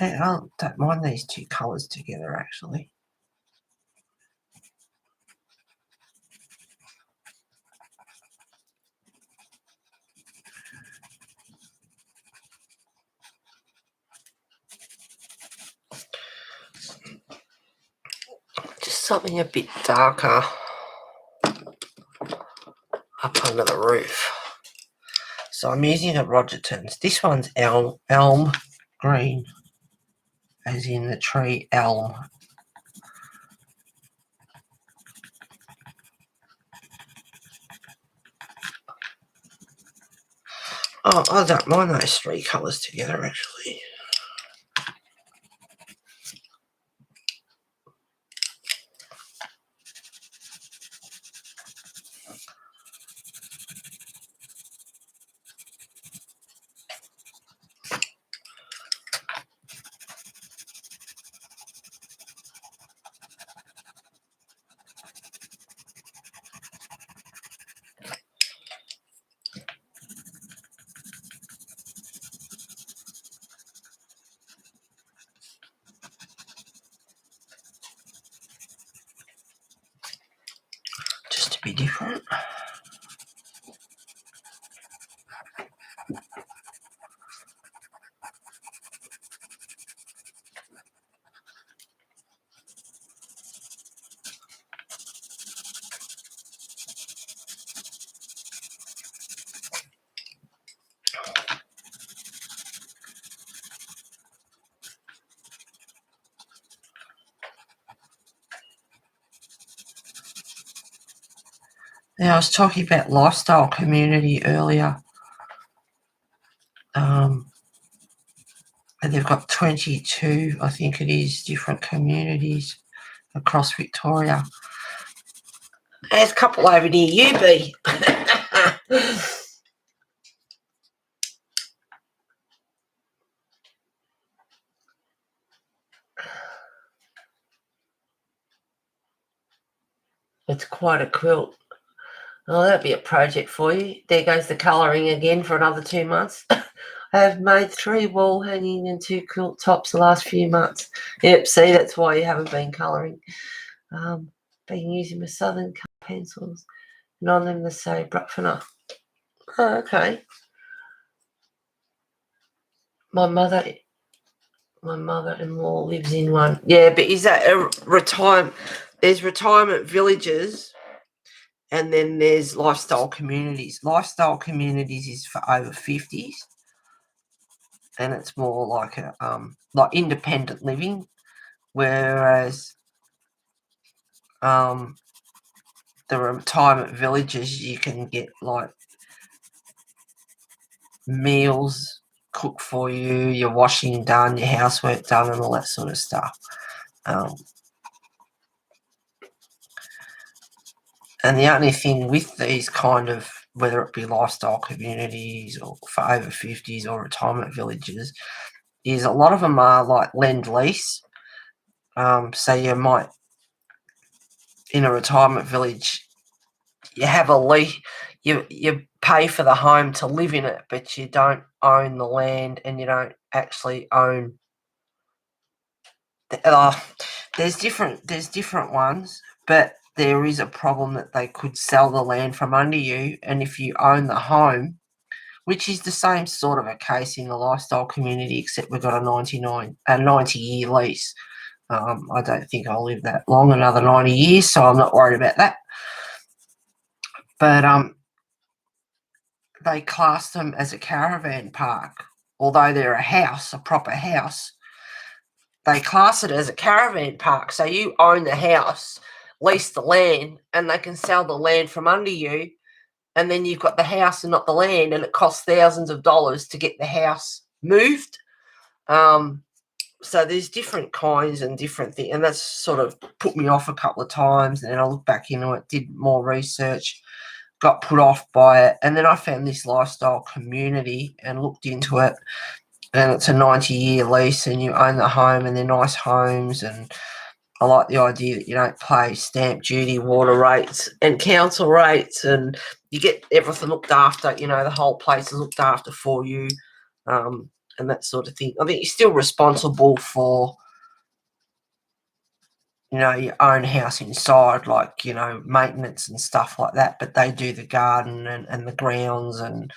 I don't mind these two colours together, actually. Just something a bit darker up under the roof. So I'm using a Rogerton's. This one's elm green, as in the tree elm. Oh, I don't mind those three colours together, actually. be different. Now, I was talking about lifestyle community earlier. And they've got 22, I think it is, different communities across Victoria. There's a couple over near you, B. It's quite a quilt. Oh, that'd be a project for you. There goes the colouring again for another 2 months. I have made 3 wall hanging and 2 quilt tops the last few months. Yep, see, that's why you haven't been colouring. Been using my Southern colour pencils, and on them they say Bruckfiner. Oh, okay. My mother-in-law lives in one. Yeah, but is that a retirement? There's retirement villages, and then there's lifestyle communities. Lifestyle communities is for over 50s, and it's more like a like independent living, whereas the retirement villages, you can get like meals cooked for you, your washing done, your housework done, and all that sort of stuff. And the only thing with these kind of, whether it be lifestyle communities or for over 50s or retirement villages, is a lot of them are like lend-lease. So you might, in a retirement village, you have a lease, you pay for the home to live in it, but you don't own the land and you don't actually own. There's different ones, but there is a problem that they could sell the land from under you, and if you own the home, which is the same sort of a case in the lifestyle community, except we've got a 90-year lease. I don't think I'll live that long, another 90 years, so I'm not worried about that. But they class them as a caravan park, although they're a house, a proper house. They class it as a caravan park, so you own the house, lease the land, and they can sell the land from under you, and then you've got the house and not the land, and it costs thousands of dollars to get the house moved. So there's different kinds and different things, and that's sort of put me off a couple of times, and then I looked back into it, did more research, got put off by it, and then I found this lifestyle community and looked into it, and it's a 90-year lease, and you own the home, and they're nice homes, and I like the idea that you don't pay stamp duty, water rates, and council rates, and you get everything looked after. The whole place is looked after for you, and that sort of thing. I think you're still responsible for, your own house inside, like, maintenance and stuff like that, but they do the garden and the grounds and,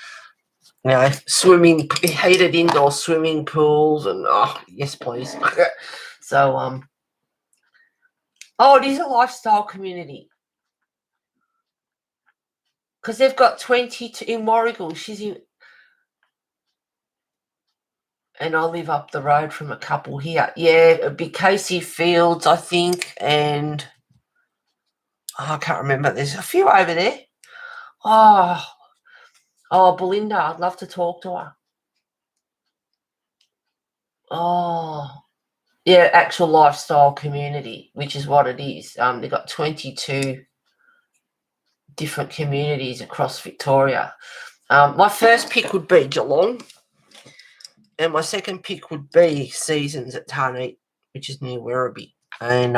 heated indoor swimming pools and, oh, yes, please. So, it is a lifestyle community. Because they've got 22 in Warrigal. She's in, and I live up the road from a couple here. Yeah, it'd be Casey Fields, I think, and I can't remember. There's a few over there. Oh, Belinda, I'd love to talk to her. Oh, yeah, actual lifestyle community, which is what it is. They've got 22 different communities across Victoria. My first pick would be Geelong, and my second pick would be Seasons at Tarneet, which is near Werribee. And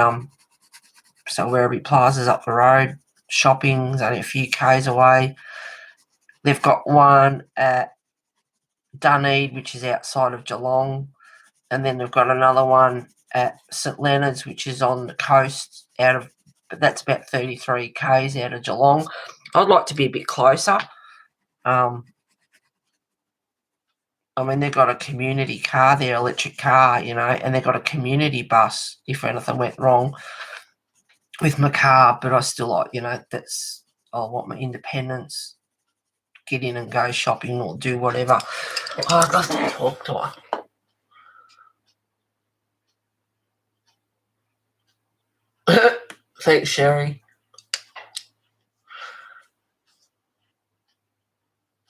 so Werribee Plaza's up the road, shopping's only a few k's away. They've got one at Dunedin, which is outside of Geelong, and then they've got another one at St Leonard's, which is on the coast out of but that's about 33 k's out of Geelong. I'd like to be a bit closer. I mean, they've got a community car there, electric car, you know, and they've got a community bus if anything went wrong with my car. But I still like, you know, I want my independence. Get in and go shopping or do whatever. Oh, I've got to talk to her. Thanks, Sherry.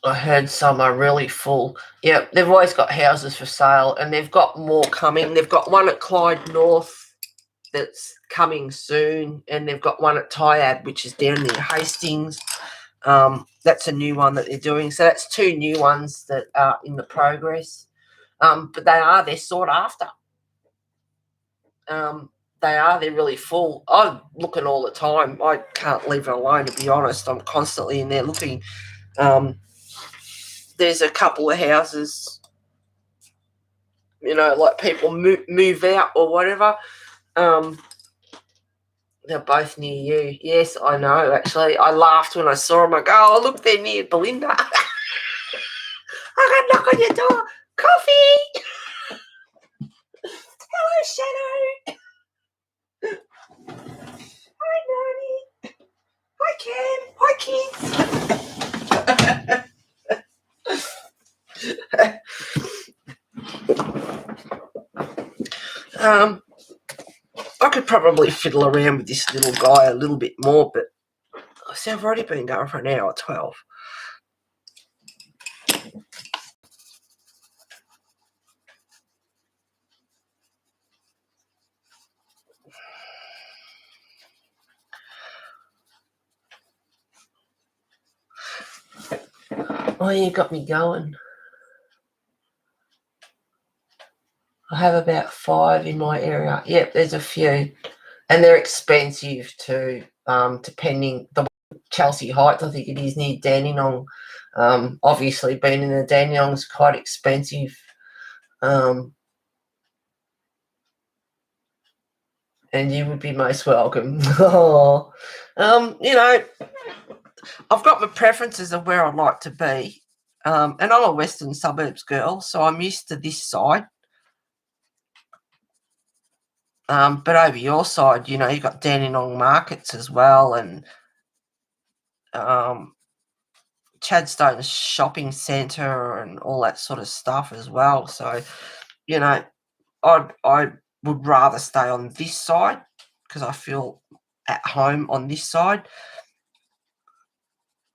I heard some are really full. Yeah, they've always got houses for sale, and they've got more coming. They've got one at Clyde North that's coming soon, and they've got one at Tyab, which is down near Hastings. That's a new one that they're doing. So that's two new ones that are in the progress. But they're sought after. They're really full. I'm looking all the time. I can't leave it alone, to be honest. I'm constantly in there looking. There's a couple of houses, you know, like people move out or whatever. They're both near you. Yes, I know, actually. I laughed when I saw them. I go, oh, look, they're near Belinda. I got to knock on your door. Coffee! Hello, Shadow. Hi, Nani. Hi, Cam. Hi, kids. I could probably fiddle around with this little guy a little bit more, but I see I've already been going for an hour 12. Oh, you got me going. I have about 5 in my area. Yep, there's a few. And they're expensive too, depending. The Chelsea Heights, I think it is, near Dandenong. Obviously, being in the Dandenong is quite expensive. And you would be most welcome. You know, I've got my preferences of where I'd like to be. And I'm a Western Suburbs girl, so I'm used to this side. But over your side, you know, you've got Dandenong markets as well, and Chadstone's shopping centre and all that sort of stuff as well. So, you know, I would rather stay on this side because I feel at home on this side.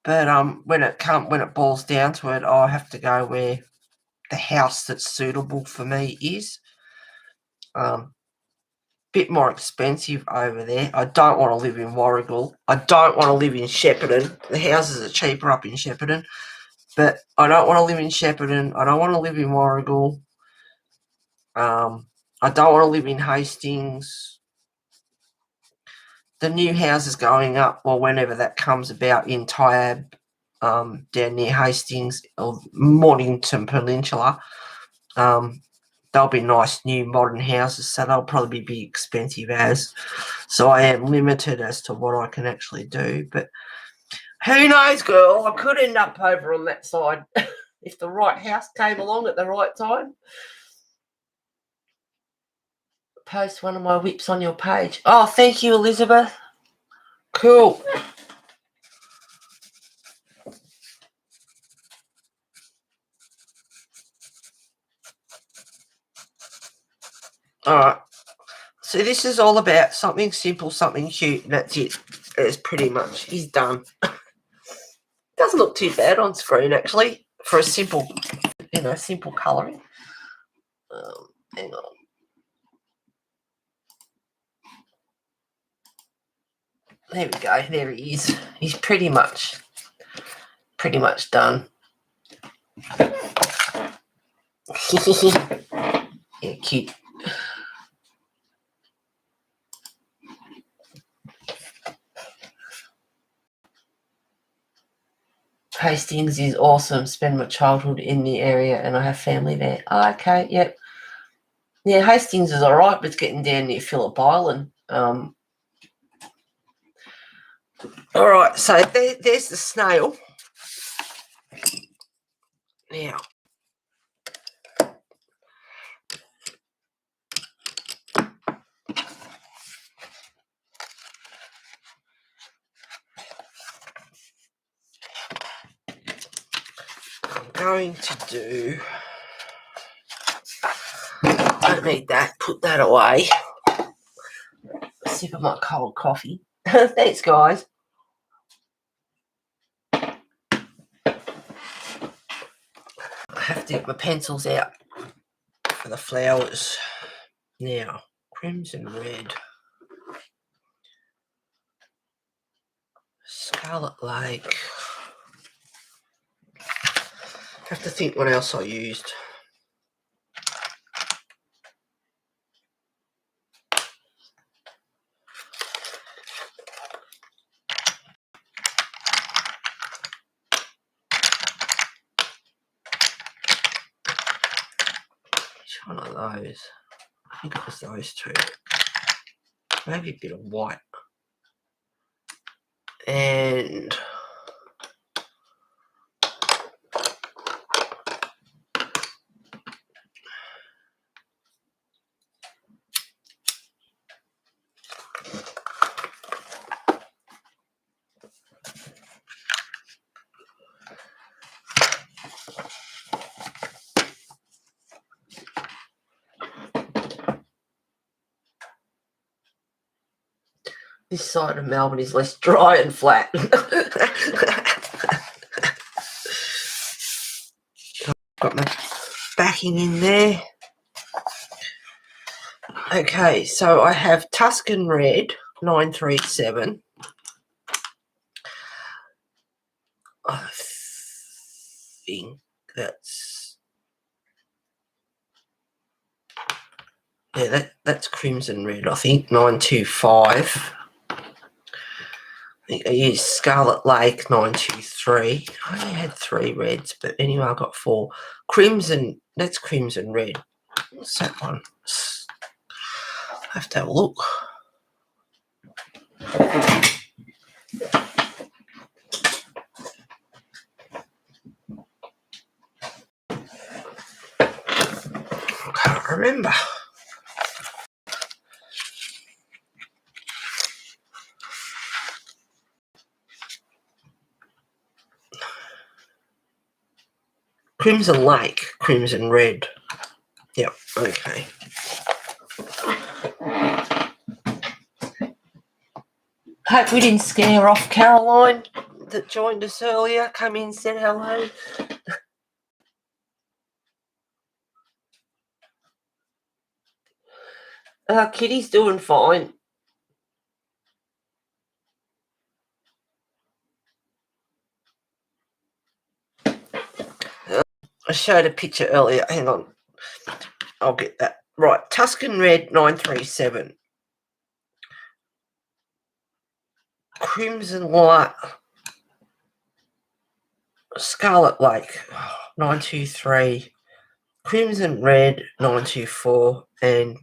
But when it boils down to it, I have to go where the house that's suitable for me is. Bit more expensive over there. I don't want to live in Warragul. I don't want to live in Shepparton. The houses are cheaper up in Shepparton, but I don't want to live in Shepparton. I don't want to live in Warragul. I don't want to live in Hastings. The new houses going up, or whenever that comes about in Tyab, down near Hastings or Mornington Peninsula, they'll be nice new modern houses, so they'll probably be expensive as. So I am limited as to what I can actually do. But who knows, girl? I could end up over on that side if the right house came along at the right time. Post one of my whips on your page. Oh, thank you, Elizabeth. Cool. All right. So this is all about something simple, something cute. That's it. It's pretty much, he's done. Doesn't look too bad on screen, actually, for a simple, you know, simple colouring. Hang on. There we go. There he is. He's pretty much done. Yeah, cute. Hastings is awesome. Spend my childhood in the area and I have family there. Oh, okay, yep. Yeah, Hastings is all right, but it's getting down near Phillip Island. All right, so there's the snail. Now, I'm going to do, don't need that, put that away. A sip of my cold coffee. Thanks, guys. I have to get my pencils out for the flowers. Now, crimson red, Scarlet Lake. I have to think what else I used. Which one of those? I think it was those two. Maybe a bit of white. And this side of Melbourne is less dry and flat. Got my backing in there. Okay, so I have Tuscan Red 937. I think that's, yeah, that's Crimson Red, I think, 925. I think I used Scarlet Lake 923. I only had 3 reds, but anyway, I got 4. Crimson, that's Crimson Red. What's that one? I have to have a look. I can't remember. Crimson Lake, Crimson Red. Yep, okay. Hope we didn't scare off Caroline that joined us earlier. Come in, said hello. Kitty's doing fine. I showed a picture earlier. Hang on. I'll get that. Right. Tuscan Red 937. Crimson Light. Scarlet Lake 923. Crimson Red 924. And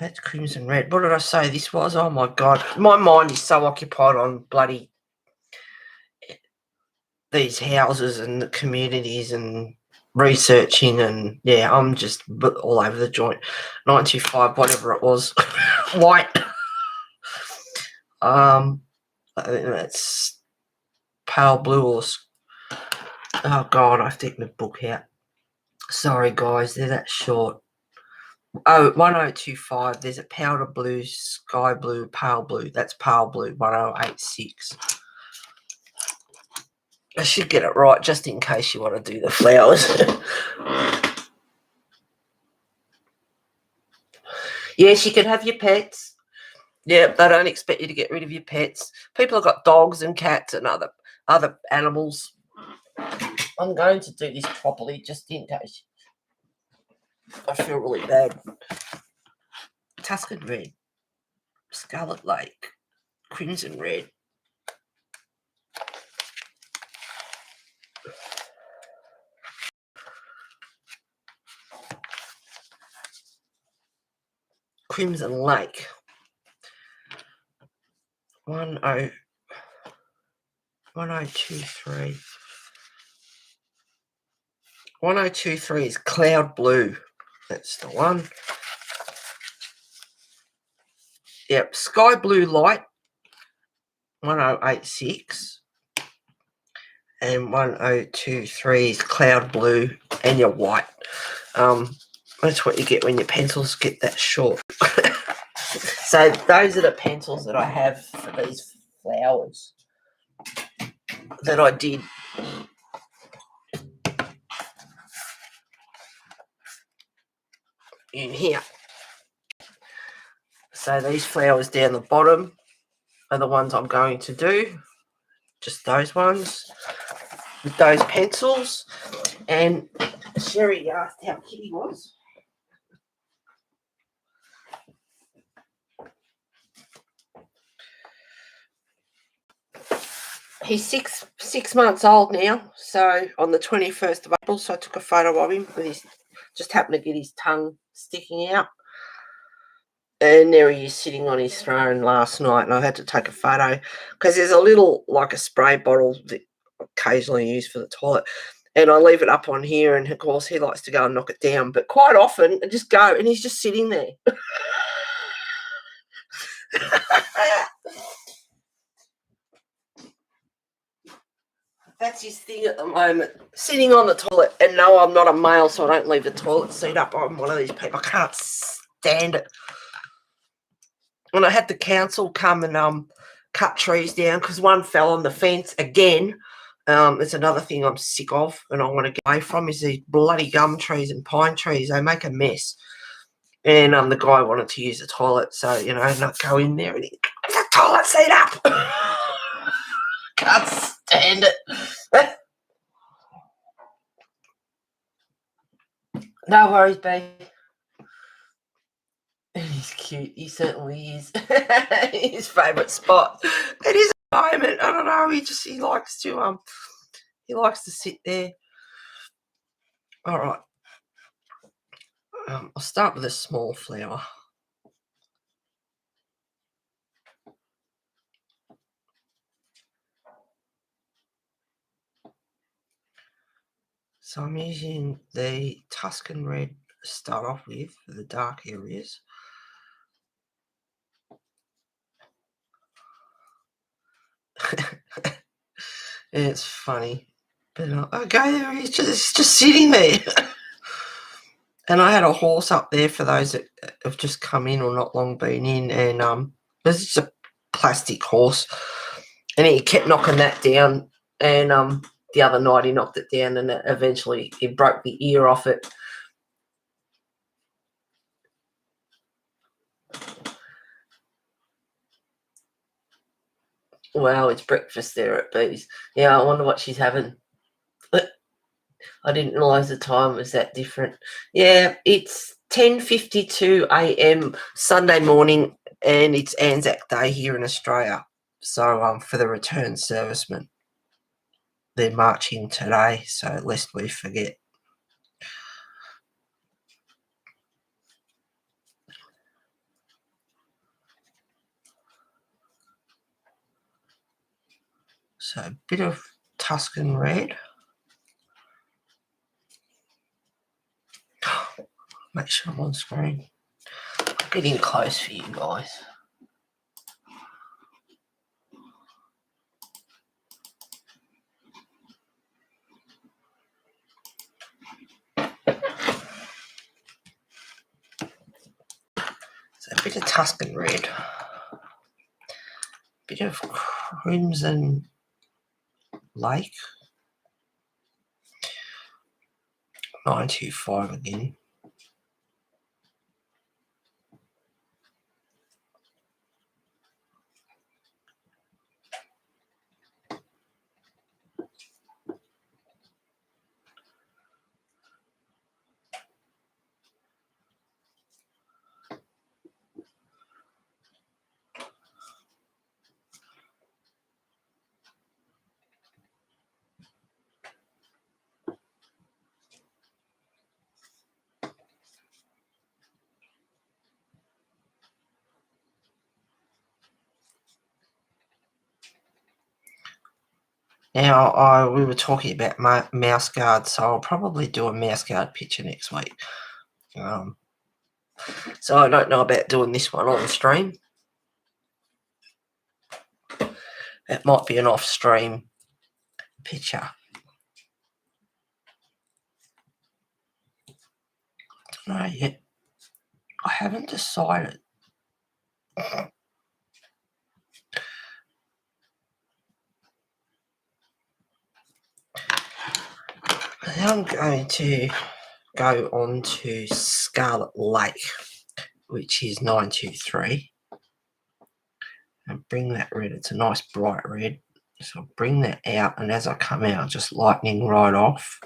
that's Crimson Red. What did I say this was? Oh, my God. My mind is so occupied on bloody these houses and the communities and researching, and yeah, I'm just all over the joint. 925, whatever it was. White. I think that's pale blue or... Oh, God, I have to take my book out. Sorry, guys, they're that short. Oh, 1025. There's a powder blue, sky blue, pale blue. That's pale blue, 1086. I should get it right just in case you want to do the flowers. Yes, you can have your pets. Yeah, they don't expect you to get rid of your pets. People have got dogs and cats and other animals. I'm going to do this properly just in case. I feel really bad. Tuscan Red, Scarlet Lake, Crimson Red. Crimson Lake. 1023. 1023 is Cloud Blue. That's the one. Yep, Sky Blue Light, 1086. And 1023 is Cloud Blue and your white. That's what you get when your pencils get that short. So those are the pencils that I have for these flowers that I did. In here. So these flowers down the bottom are the ones I'm going to do. Just those ones with those pencils. And Sherry asked how Kitty was. He's six months old now, so on the 21st of April, so I took a photo of him with his, just happened to get his tongue sticking out. And there he is sitting on his throne last night, and I had to take a photo because there's a little, like a spray bottle that I occasionally use for the toilet, and I leave it up on here, and of course he likes to go and knock it down, but quite often I just go and he's just sitting there. That's his thing at the moment, sitting on the toilet. And no, I'm not a male, so I don't leave the toilet seat up. I'm one of these people. I can't stand it. And I had the council come and cut trees down because one fell on the fence again. It's another thing I'm sick of and I want to get away from is these bloody gum trees and pine trees. They make a mess. And the guy wanted to use the toilet, so, you know, not go in there and he put the toilet seat up. Can't stand it. No worries, babe. He's cute. He certainly is. His favourite spot. It is a moment. I don't know. He likes to sit there. All right. I'll start with a small flower. So I'm using the Tuscan Red to start off with for the dark areas. It's funny. But okay, there he's just sitting there. And I had a horse up there for those that have just come in or not long been in, and there's just a plastic horse, and he kept knocking that down. And the other night he knocked it down, and eventually he broke the ear off it. Wow, it's breakfast there at Bee's. Yeah, I wonder what she's having. I didn't realise the time was that different. Yeah, it's 10:52 a.m. Sunday morning, and it's Anzac Day here in Australia. So for the return servicemen, they're marching today, so lest we forget. So a bit of Tuscan Red. Make sure I'm on screen. I'm getting close for you guys. So a bit of Tuscan Red. A bit of Crimson Lake. 925 again. Now, we were talking about mouse guards, so I'll probably do a mouse guard picture next week. So I don't know about doing this one on stream. It might be an off-stream picture. I don't know yet. I haven't decided. Now I'm going to go on to Scarlet Lake, which is 923, and bring that red. It's a nice bright red. So I'll bring that out, and as I come out, just lightening right off.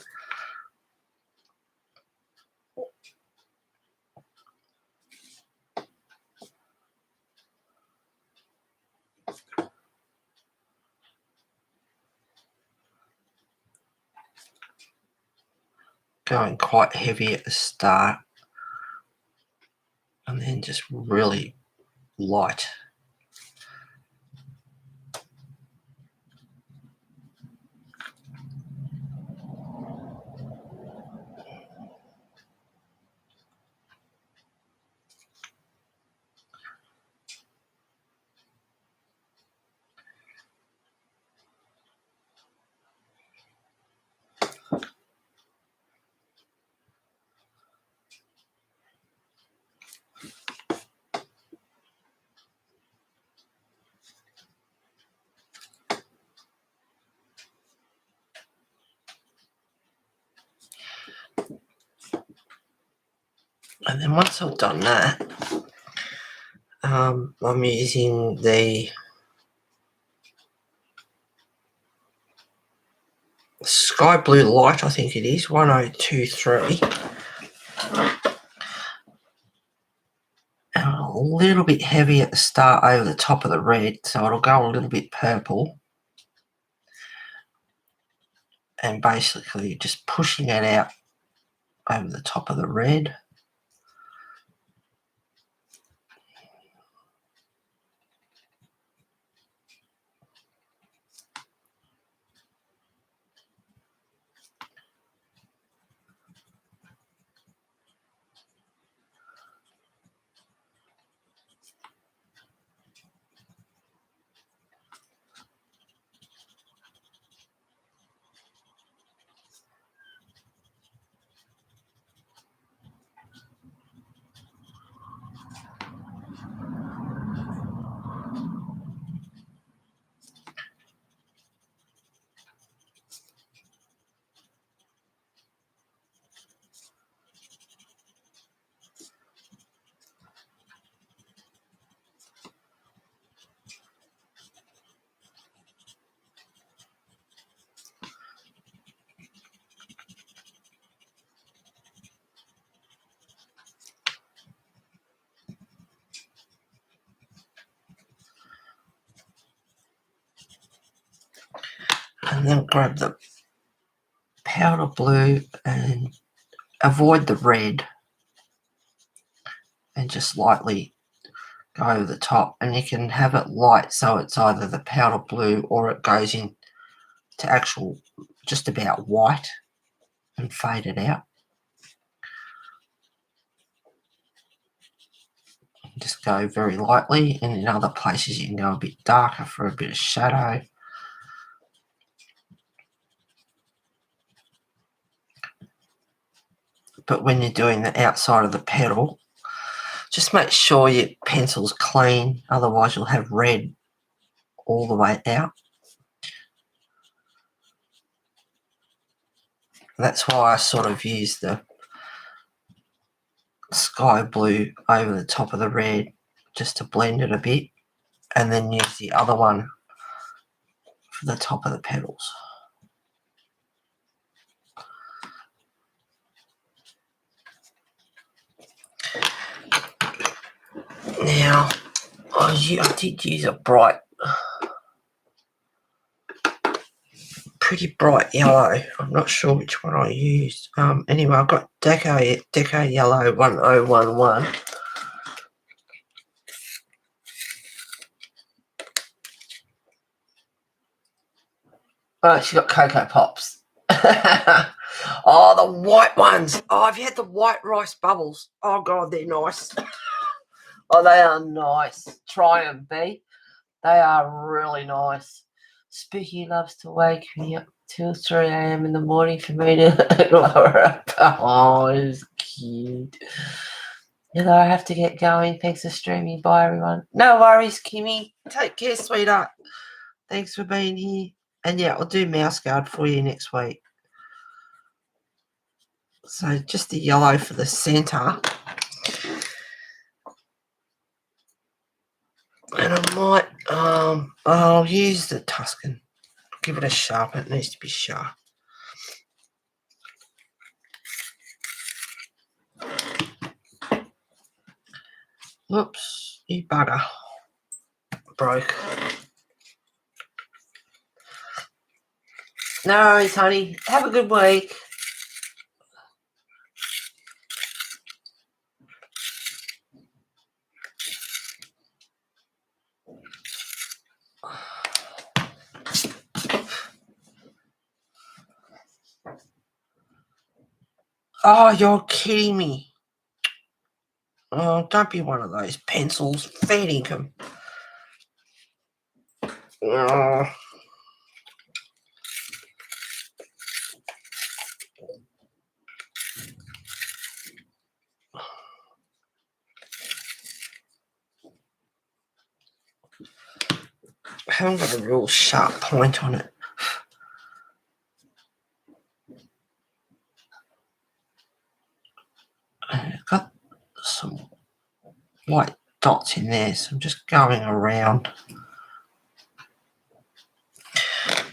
Going quite heavy at the start, and then just really light. And then once I've done that, I'm using the sky blue light, I think it is, 1023. And a little bit heavy at the start over the top of the red, so it'll go a little bit purple. And basically just pushing it out over the top of the red. And then grab the powder blue and avoid the red and just lightly go over the top. And you can have it light, so it's either the powder blue or it goes in to actual just about white and fade it out. Just go very lightly, and in other places you can go a bit darker for a bit of shadow. But when you're doing the outside of the petal, just make sure your pencil's clean, otherwise you'll have red all the way out. That's why I sort of use the sky blue over the top of the red just to blend it a bit, and then use the other one for the top of the petals. Now, I did use a pretty bright yellow. I'm not sure which one I used. Anyway, I've got Deco Yellow 1011. Oh, she got Cocoa Pops. Oh, the white ones. Oh, I've had the white rice bubbles. Oh, God, they're nice. Oh, they are nice. Try them, B. They are really nice. Spooky loves to wake me up till 3 a.m. in the morning for me to lower up. Oh, it's cute. Although I have to get going. Thanks for streaming. Bye, everyone. No worries, Kimmy. Take care, sweetheart. Thanks for being here. And yeah, I'll do mouse guard for you next week. So just the yellow for the centre. And I might, I'll use the Tuscan. Give it a sharp. It needs to be sharp. Whoops, you bugger. Broke. No worries, honey. Have a good week. Oh, you're kidding me. Oh, don't be one of those pencils. Fair income. Oh. I haven't got a real sharp point on it. I've got some white dots in there, so I'm just going around.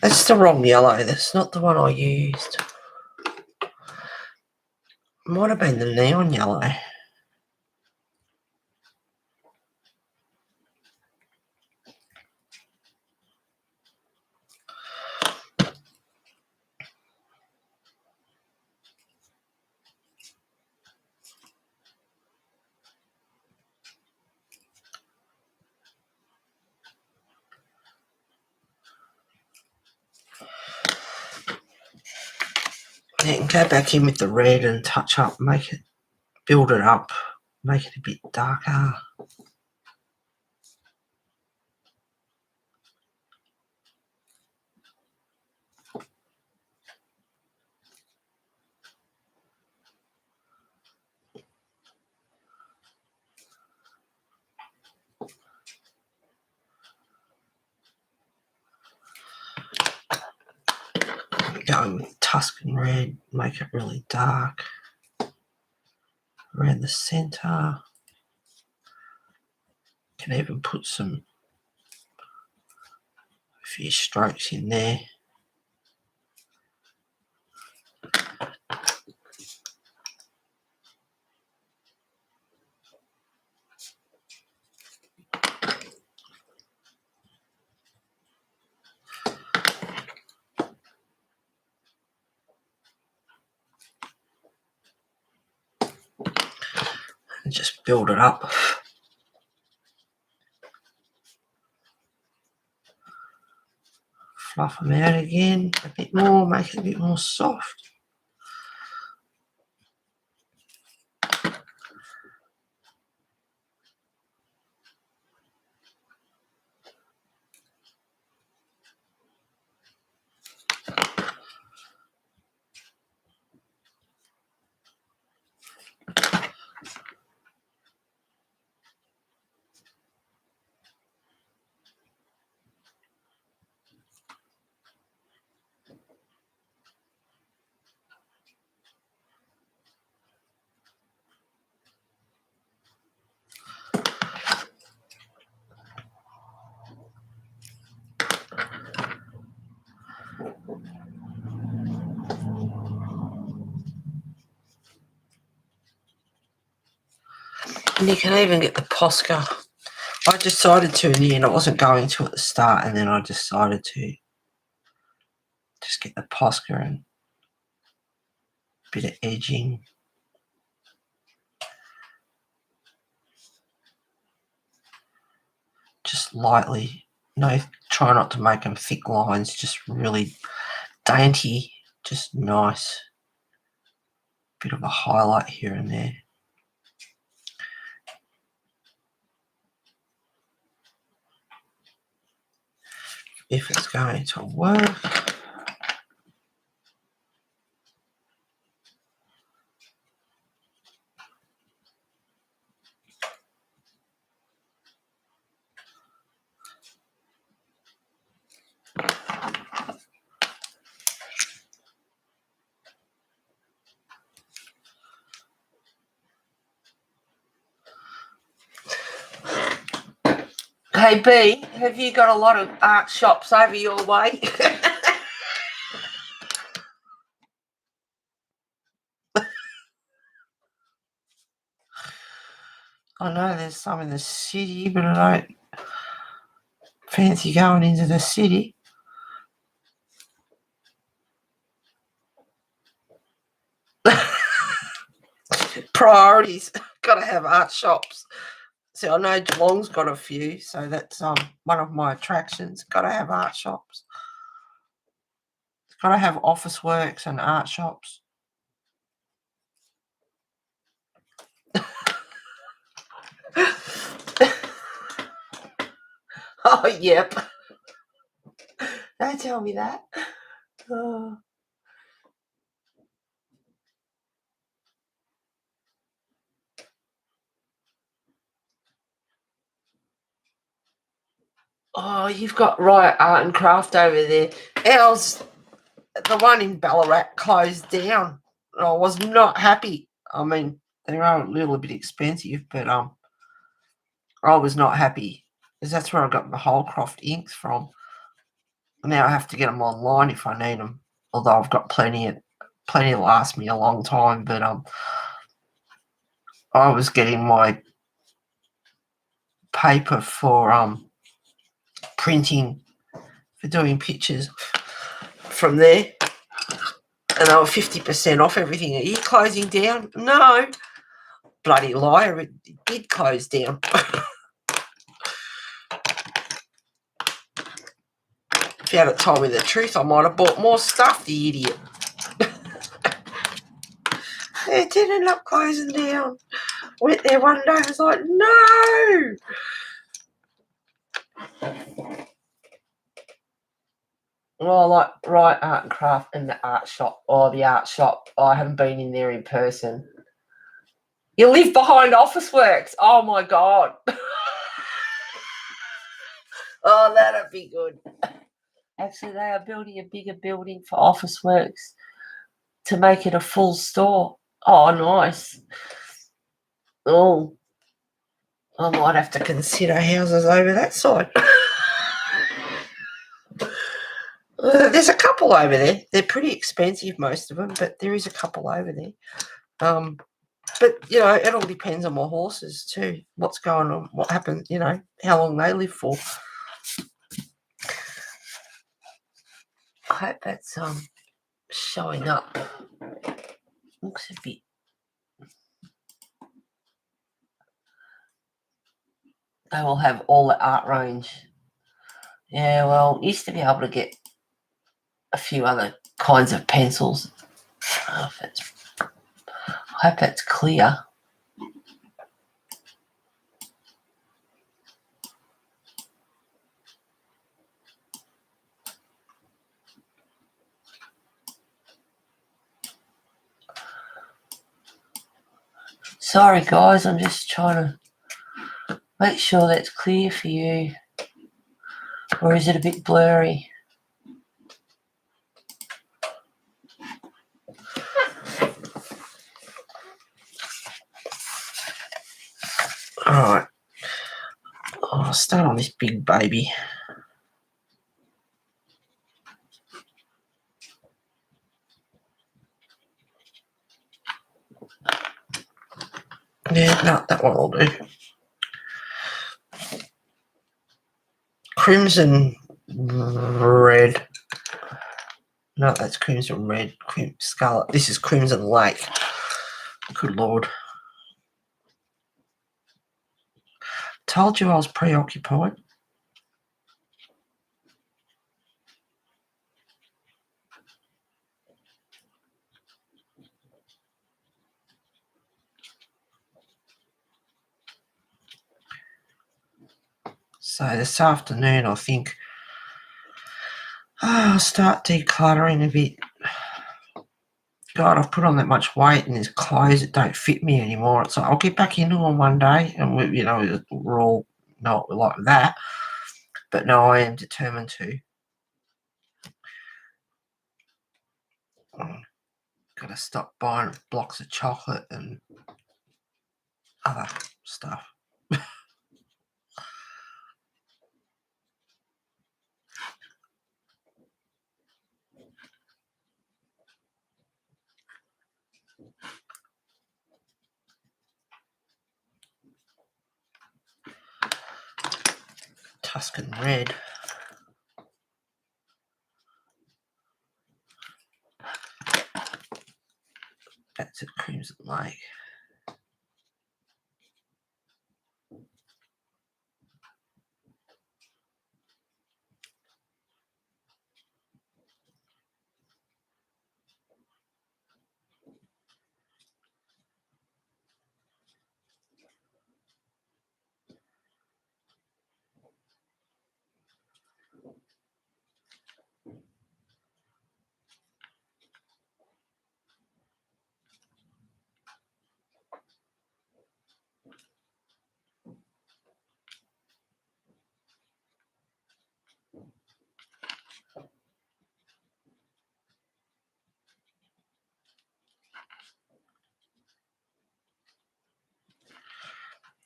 That's the wrong yellow. That's not the one I used. Might have been the neon yellow. You can go back in with the red and touch up, make it, build it up, make it a bit darker. Going with Tuscan red, make it really dark. Around the centre. Can even put a few strokes in there. And just build it up. Fluff them out again a bit more, make it a bit more soft. And you can even get the Posca. I decided to in the end, I wasn't going to at the start, and then I decided to just get the Posca and a bit of edging. Just lightly, no, try not to make them thick lines, just really dainty, just nice. Bit of a highlight here and there. If it's going to work. Hey B, have you got a lot of art shops over your way? I know there's some in the city, but I don't fancy going into the city. Priorities. Got to have art shops. So I know Geelong's got a few, so that's one of my attractions. Got to have art shops. Got to have office works and art shops. Oh, yep. Don't tell me that. Oh, you've got Riot Art and Craft over there. Ours, the one in Ballarat, closed down. I was not happy. I mean, they are a little bit expensive, but I was not happy because that's where I got my Holcroft inks from. Now I have to get them online if I need them. Although I've got plenty last me a long time. But I was getting my paper for printing, for doing pictures from there, and they were 50% off everything. Are you closing down? No, bloody liar! It did close down. If you hadn't told me the truth, I might have bought more stuff, the idiot. It did end up closing down. Went there one day, I was like, no! Well, like Riot Art and Craft and the art shop, the art shop. I haven't been in there in person. You live behind Officeworks. Oh, my God. Oh, that'd be good. Actually, they are building a bigger building for Officeworks to make it a full store. Oh, nice. Oh, I might have to consider houses over that side. There's a couple over there. They're pretty expensive, most of them, but there is a couple over there. But, it all depends on my horses too. What's going on, what happens, how long they live for. I hope that's showing up. Looks a bit. They will have all the art range. Yeah, well, used to be able to get a few other kinds of pencils. I hope that's clear. Sorry, guys, I'm just trying to make sure that's clear for you. Or is it a bit blurry? All right. I'll start on this big baby. Yeah, no, that one will do. Crimson red. No, that's crimson red. Scarlet. This is crimson lake. Good Lord. Told you I was preoccupied. So this afternoon, I think I'll start decluttering a bit. God, I've put on that much weight and there's clothes that don't fit me anymore. It's like I'll get back into them one day, and we're all not like that. But no, I am determined to. Got to stop buying blocks of chocolate and other stuff. Tuscan red. That's at Crimson Lake.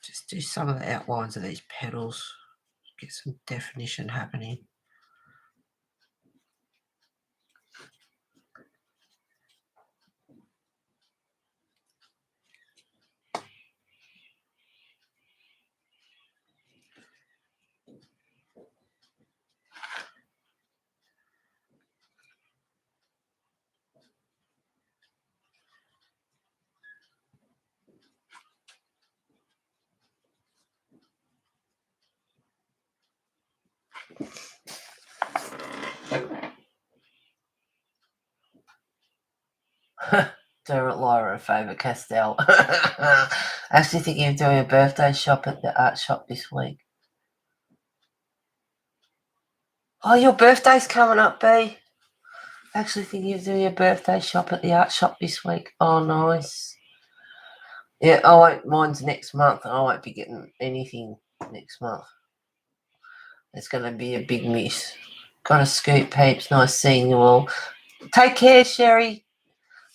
Just do some of the outlines of these petals. Get some definition happening. Do Laura a favour, Castell. Actually thinking of doing a birthday shop at the art shop this week. Oh, your birthday's coming up, B. Actually thinking of doing a birthday shop at the art shop this week. Oh, nice. Yeah, mine's next month. I won't be getting anything next month. It's going to be a big miss. Got to scoot, peeps. Nice seeing you all. Take care, Sherry.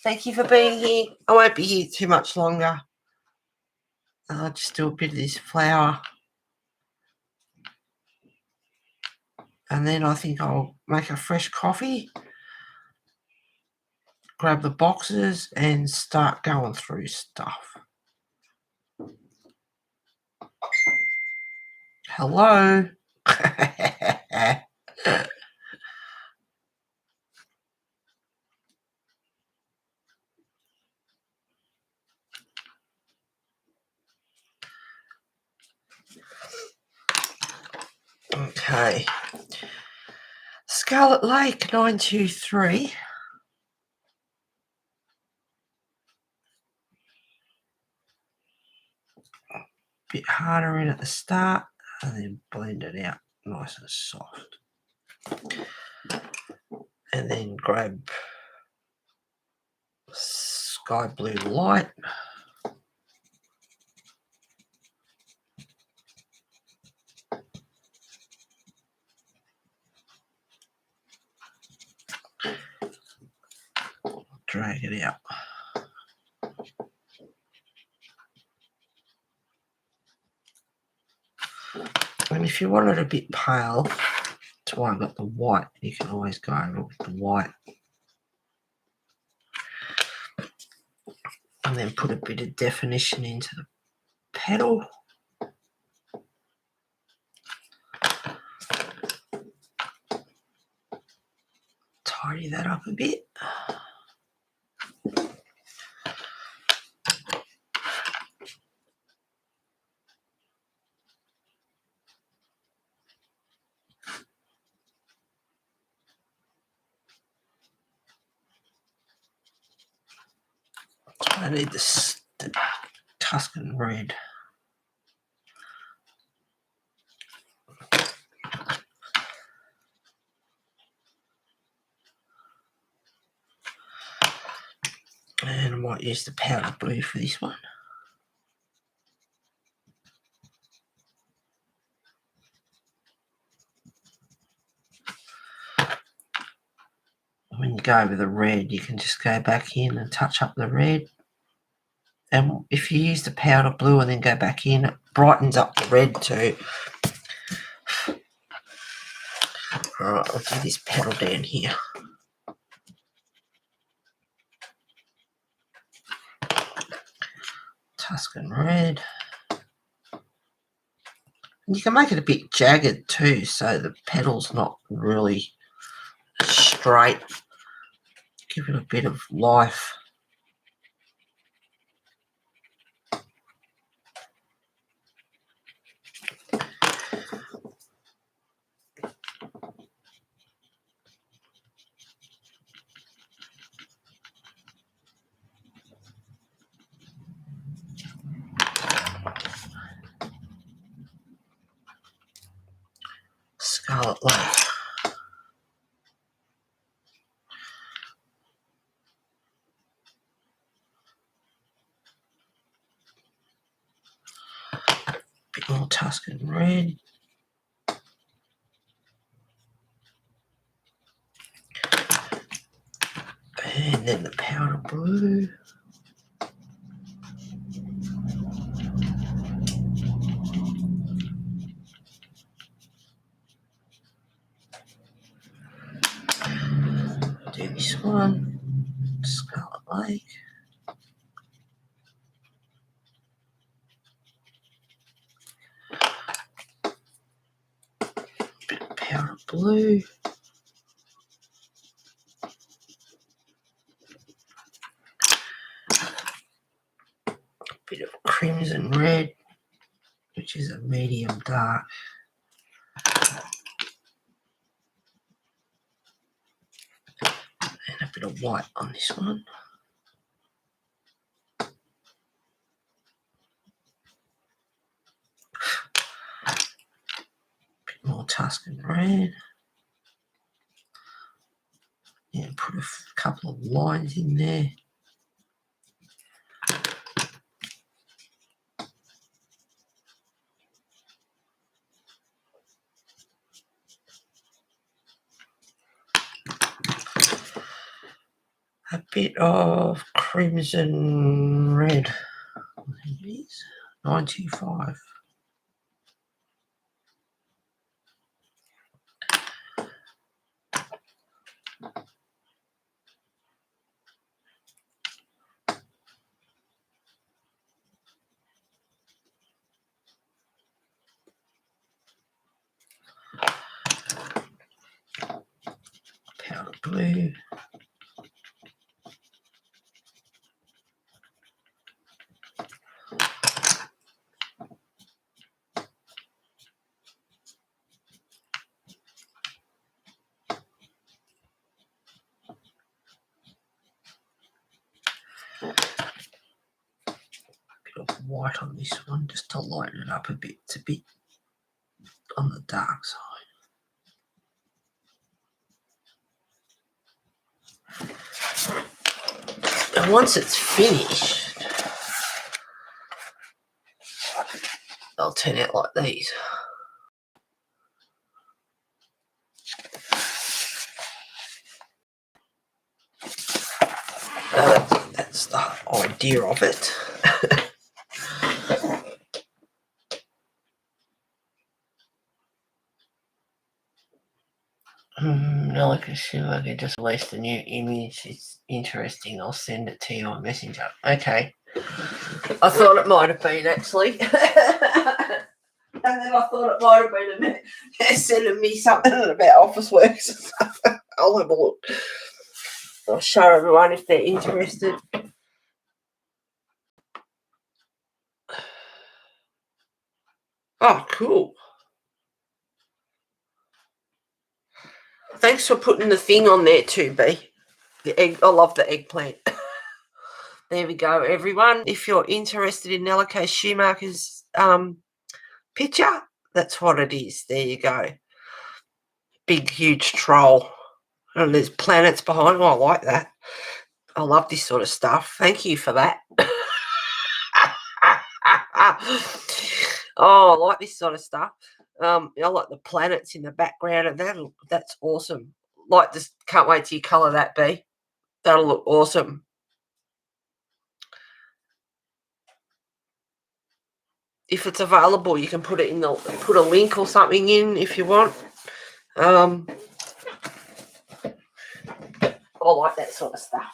Thank you for being here. I won't be here too much longer. I'll just do a bit of this flour. And then I think I'll make a fresh coffee, grab the boxes, and start going through stuff. Hello. Okay. Scarlet Lake 923. Bit harder in at the start and then blend it out nice and soft. And then grab Sky Blue Light. Drag it out. And if you want it a bit pale, that's why I've got the white. You can always go over with the white. And then put a bit of definition into the petal. Tidy that up a bit. I need this Tuscan red. might use the powder blue for this one. When you go over the red, you can just go back in and touch up the red. And if you use the powder blue and then go back in, it brightens up the red too. Alright, I'll do this petal down here. Tuscan red. And you can make it a bit jagged too, so the petal's not really straight. Give it a bit of life. Scarlet Lake. Bit more Tuscan red. And then the powder blue. Do this one. Scarlet Lake. Bit of powder blue. Bit of crimson red, which is a medium dark. And a bit of white on this one. Bit more Tuscan red. And put a couple of lines in there. A bit of crimson red. It is 925. Powder blue. Bit of white on this one just to lighten it up a bit. It's a bit on the dark side. And once it's finished, they'll turn out like these. That's the idea of it. No, I can see if I can just release the new image. It's interesting. I'll send it to you on Messenger. Okay. I thought it might have been actually. And then I thought it might have been sending me something about office works. I'll have a look. I'll show everyone if they're interested. Oh, cool. Thanks for putting the thing on there too, B. The egg. I love the eggplant. There we go, everyone. If you're interested in Nella K. Schumacher's picture, that's what it is. There you go. Big, huge troll. And there's planets behind. Oh, I like that. I love this sort of stuff. Thank you for that. Oh, I like this sort of stuff. I like the planets in the background of that. That's awesome. Like, just can't wait till you colour that, B. That'll look awesome. If it's available, you can put a link or something in if you want. I like that sort of stuff.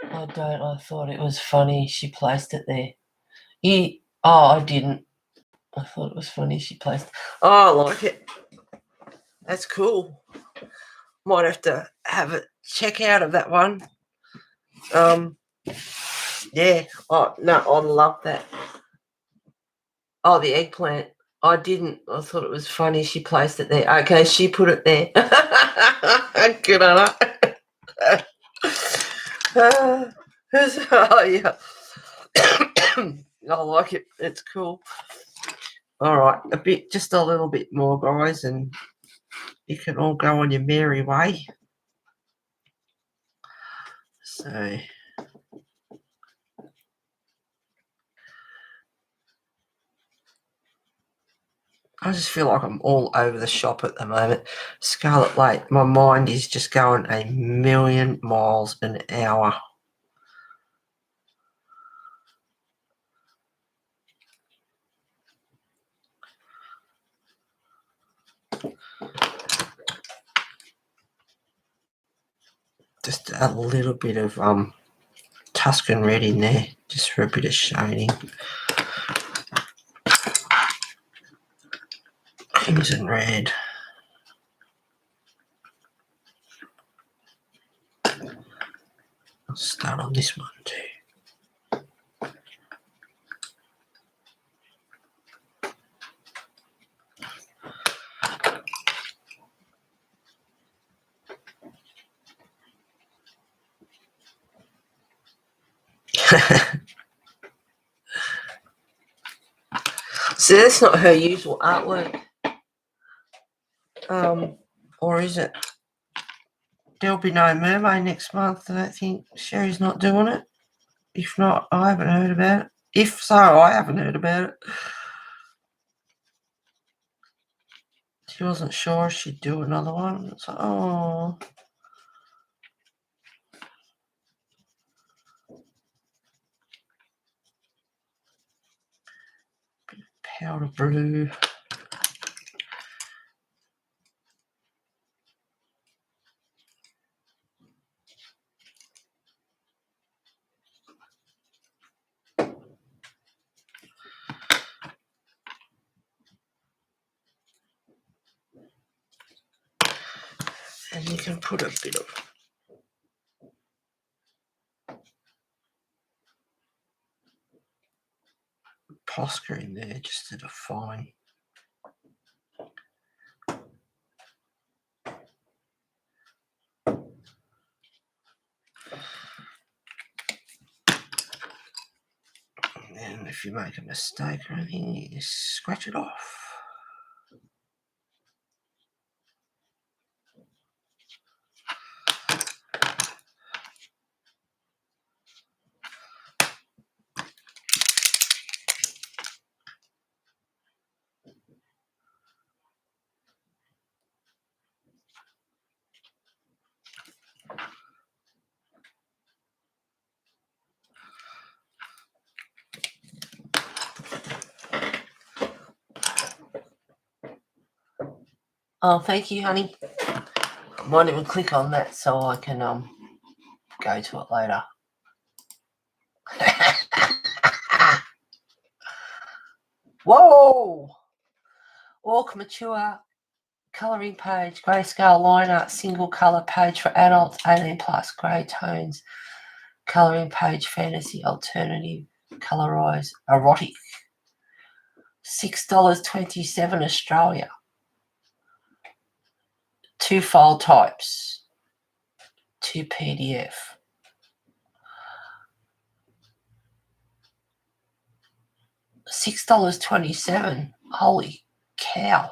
I don't. I thought it was funny she placed it there. I didn't. I thought it was funny she placed. Oh, I like it. That's cool. Might have to have a check out of that one. Yeah. Oh no, I love that. Oh, the eggplant. I didn't. I thought it was funny she placed it there. Okay, she put it there. Good on her. Oh yeah. I like it. It's cool. All right, just a little bit more, guys, and you can all go on your merry way. So, I just feel like I'm all over the shop at the moment. Scarlet Lake, my mind is just going a million miles an hour. Just a little bit of Tuscan red in there, just for a bit of shading. Crimson red. I'll start on this one too. So that's not her usual artwork. Or is it? There'll be no mermaid next month. I don't think Sherry's not doing it. If not, I haven't heard about it. If so, I haven't heard about it. She wasn't sure she'd do another one. It's like, oh. Powder blue. And you can put a bit of Posca in there just to define. And if you make a mistake or anything, you scratch it off. Oh, thank you, honey. I might even click on that so I can go to it later. Whoa! Walk Mature colouring page, greyscale liner, single colour page for adults, 18 plus, grey tones, colouring page, fantasy, alternative, colorise, erotic. $6.27 Australia. 2 file types, 2 PDF. $6.27. Holy cow.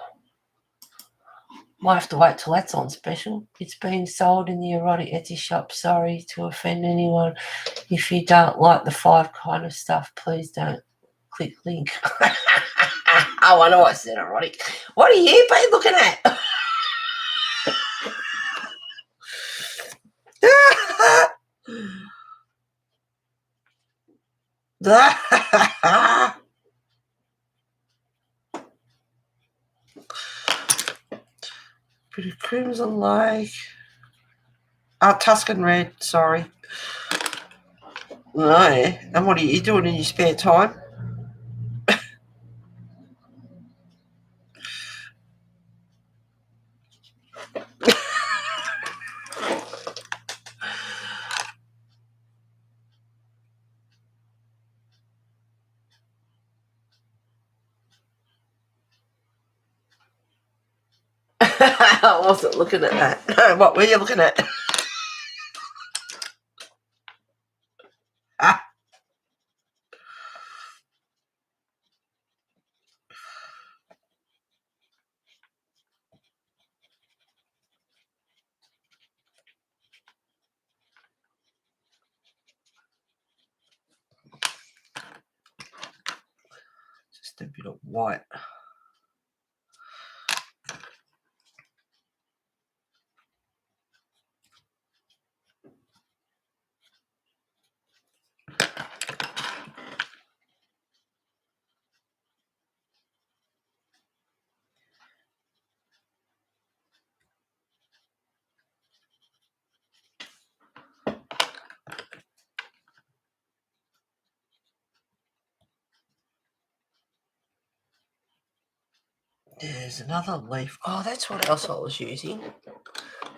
Might have to wait till that's on special. It's being sold in the erotic Etsy shop. Sorry to offend anyone. If you don't like the 5 kind of stuff, please don't click link. I wonder what I said erotic. What are you been looking at? Bit of Crimson Lake. Tuscan Red, sorry. No, and what are you doing in your spare time? I wasn't looking at that. What were you looking at? Just a bit of white. There's another leaf. Oh, that's what else I was using.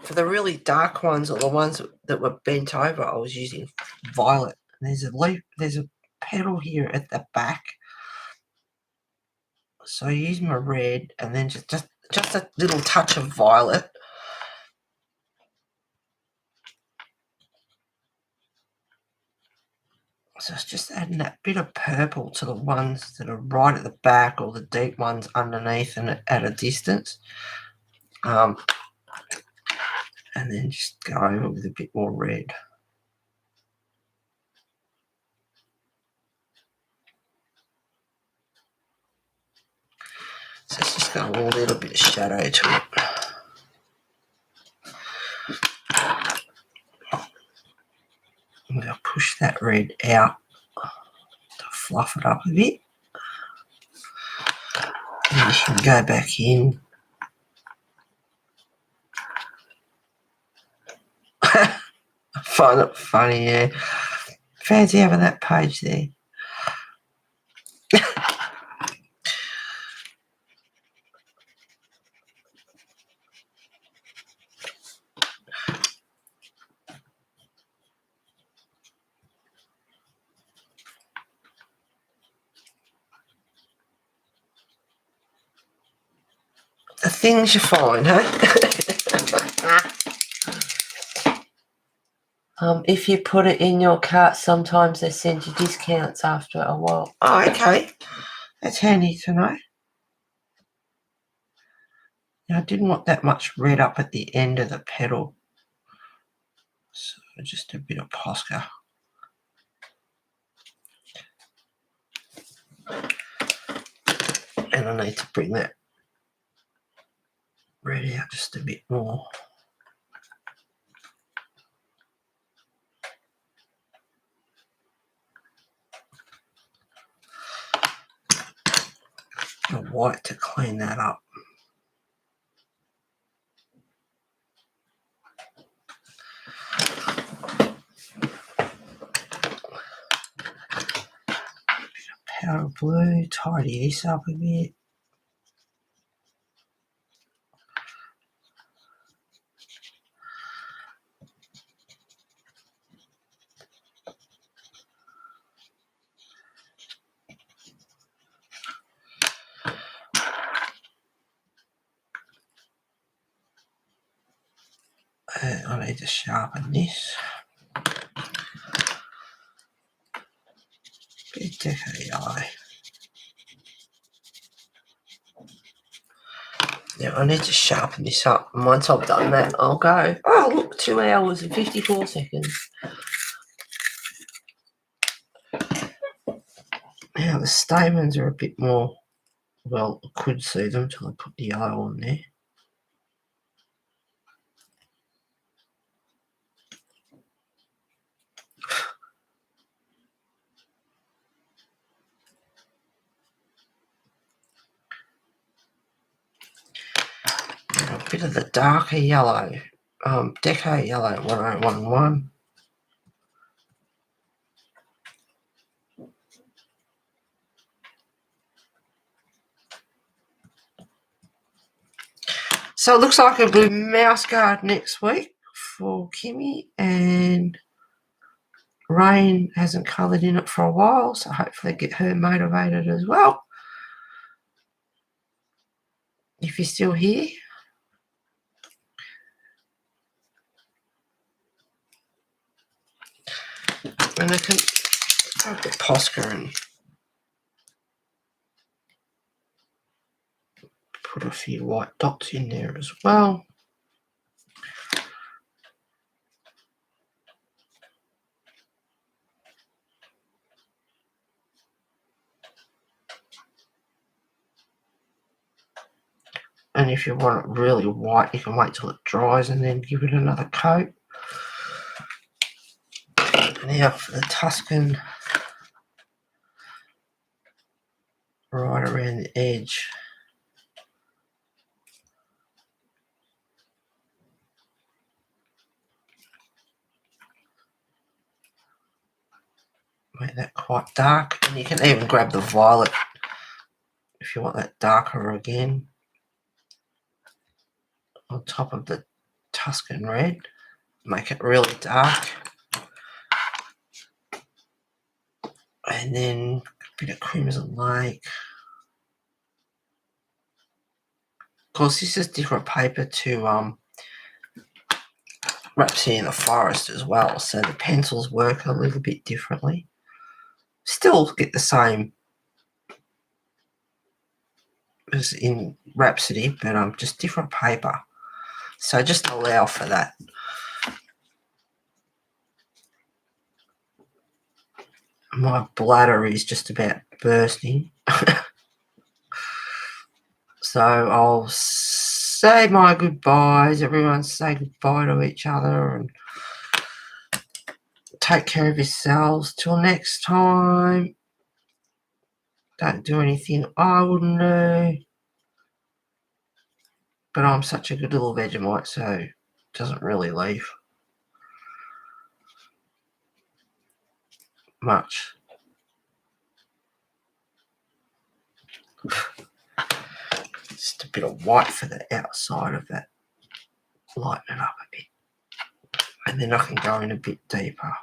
For the really dark ones, or the ones that were bent over, I was using violet. There's a leaf. There's a petal here at the back. So I use my red, and then just a little touch of violet. So it's just adding that bit of purple to the ones that are right at the back, or the deep ones underneath and at a distance. And then just go over with a bit more red. So it's just got a little bit of shadow to it. I'm going to push that red out to fluff it up a bit. And you can go back in. I find it funny, yeah. Fancy having that page there. The things you find, huh? If you put it in your cart, sometimes they send you discounts after a while. Oh, okay. That's handy to know. Now, I didn't want that much red up at the end of the petal. So just a bit of Posca. And I need to bring that red out just a bit more. The white to clean that up. Powder blue, tidy this up a bit. I need to sharpen this. Bit of deco yellow. Now I need to sharpen this up. And once I've done that, I'll go, oh, look, 2 hours and 54 seconds. Now the stamens are a bit more, well, I could see them until I put the yellow on there. A bit of the darker yellow, Deco Yellow 1011. So it looks like a blue mouse guard next week for Kimmy, and Rain hasn't coloured in it for a while, so hopefully get her motivated as well. If you're still here. And I can grab the Posca and put a few white dots in there as well. And if you want it really white, you can wait till it dries and then give it another coat. Now for the Tuscan, right around the edge. Make that quite dark, and you can even grab the violet if you want that darker again on top of the Tuscan red. Make it really dark, and then a bit of Crimson Lake. Of course, this is different paper to Rhapsody in the Forest as well, so the pencils work a little bit differently. Still get the same as in Rhapsody, but just different paper. So just allow for that. My bladder is just about bursting. So I'll say my goodbyes. Everyone say goodbye to each other and take care of yourselves. Till next time. Don't do anything I wouldn't do. But I'm such a good little Vegemite, so it doesn't really leave much. Just a bit of white for the outside of that. Lighten it up a bit. And then I can go in a bit deeper.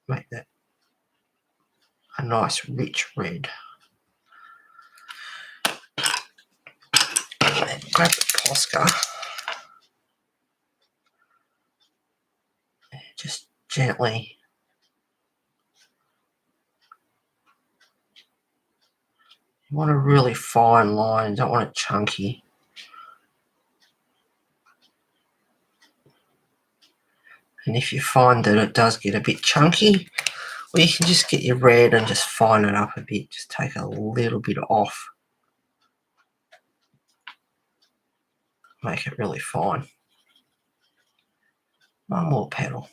Make that a nice rich red. And then grab the Posca. And just gently you want a really fine line, you don't want it chunky. And if you find that it does get a bit chunky, well, you can just get your red and just fine it up a bit. Just take a little bit off. Make it really fine. One more petal.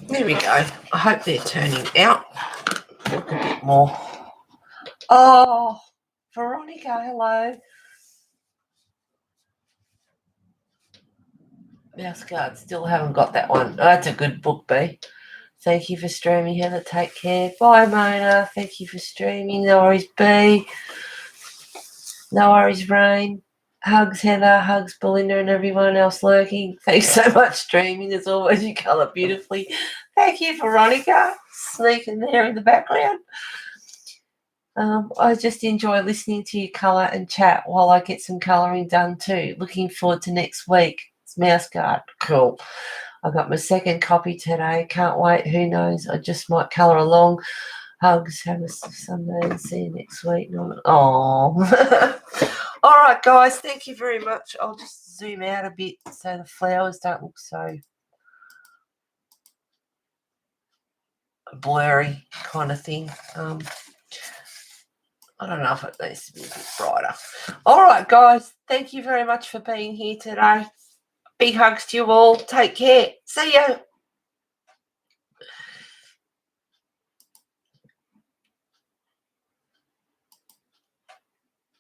There we go. I hope they're turning out. Look a bit more. Oh, Veronica, hello. Mouse Guard, still haven't got that one. Oh, that's a good book, B. Thank you for streaming, Heather. Take care. Bye, Mona. Thank you for streaming. No worries, B. No worries, Rain. Hugs, Heather. Hugs, Belinda, and everyone else lurking. Thanks so much, streaming. As always, you colour beautifully. Thank you, Veronica, sneaking there in the background. I just enjoy listening to you colour and chat while I get some colouring done too. Looking forward to next week. It's mouse guard. Cool. I got my second copy today. Can't wait. Who knows? I just might colour along. Hugs. Have a Sunday and see you next week. Oh. All right, guys. Thank you very much. I'll just zoom out a bit so the flowers don't look so blurry kind of thing. I don't know if it needs to be a bit brighter. All right, guys. Thank you very much for being here today. Big hugs to you all. Take care. See you.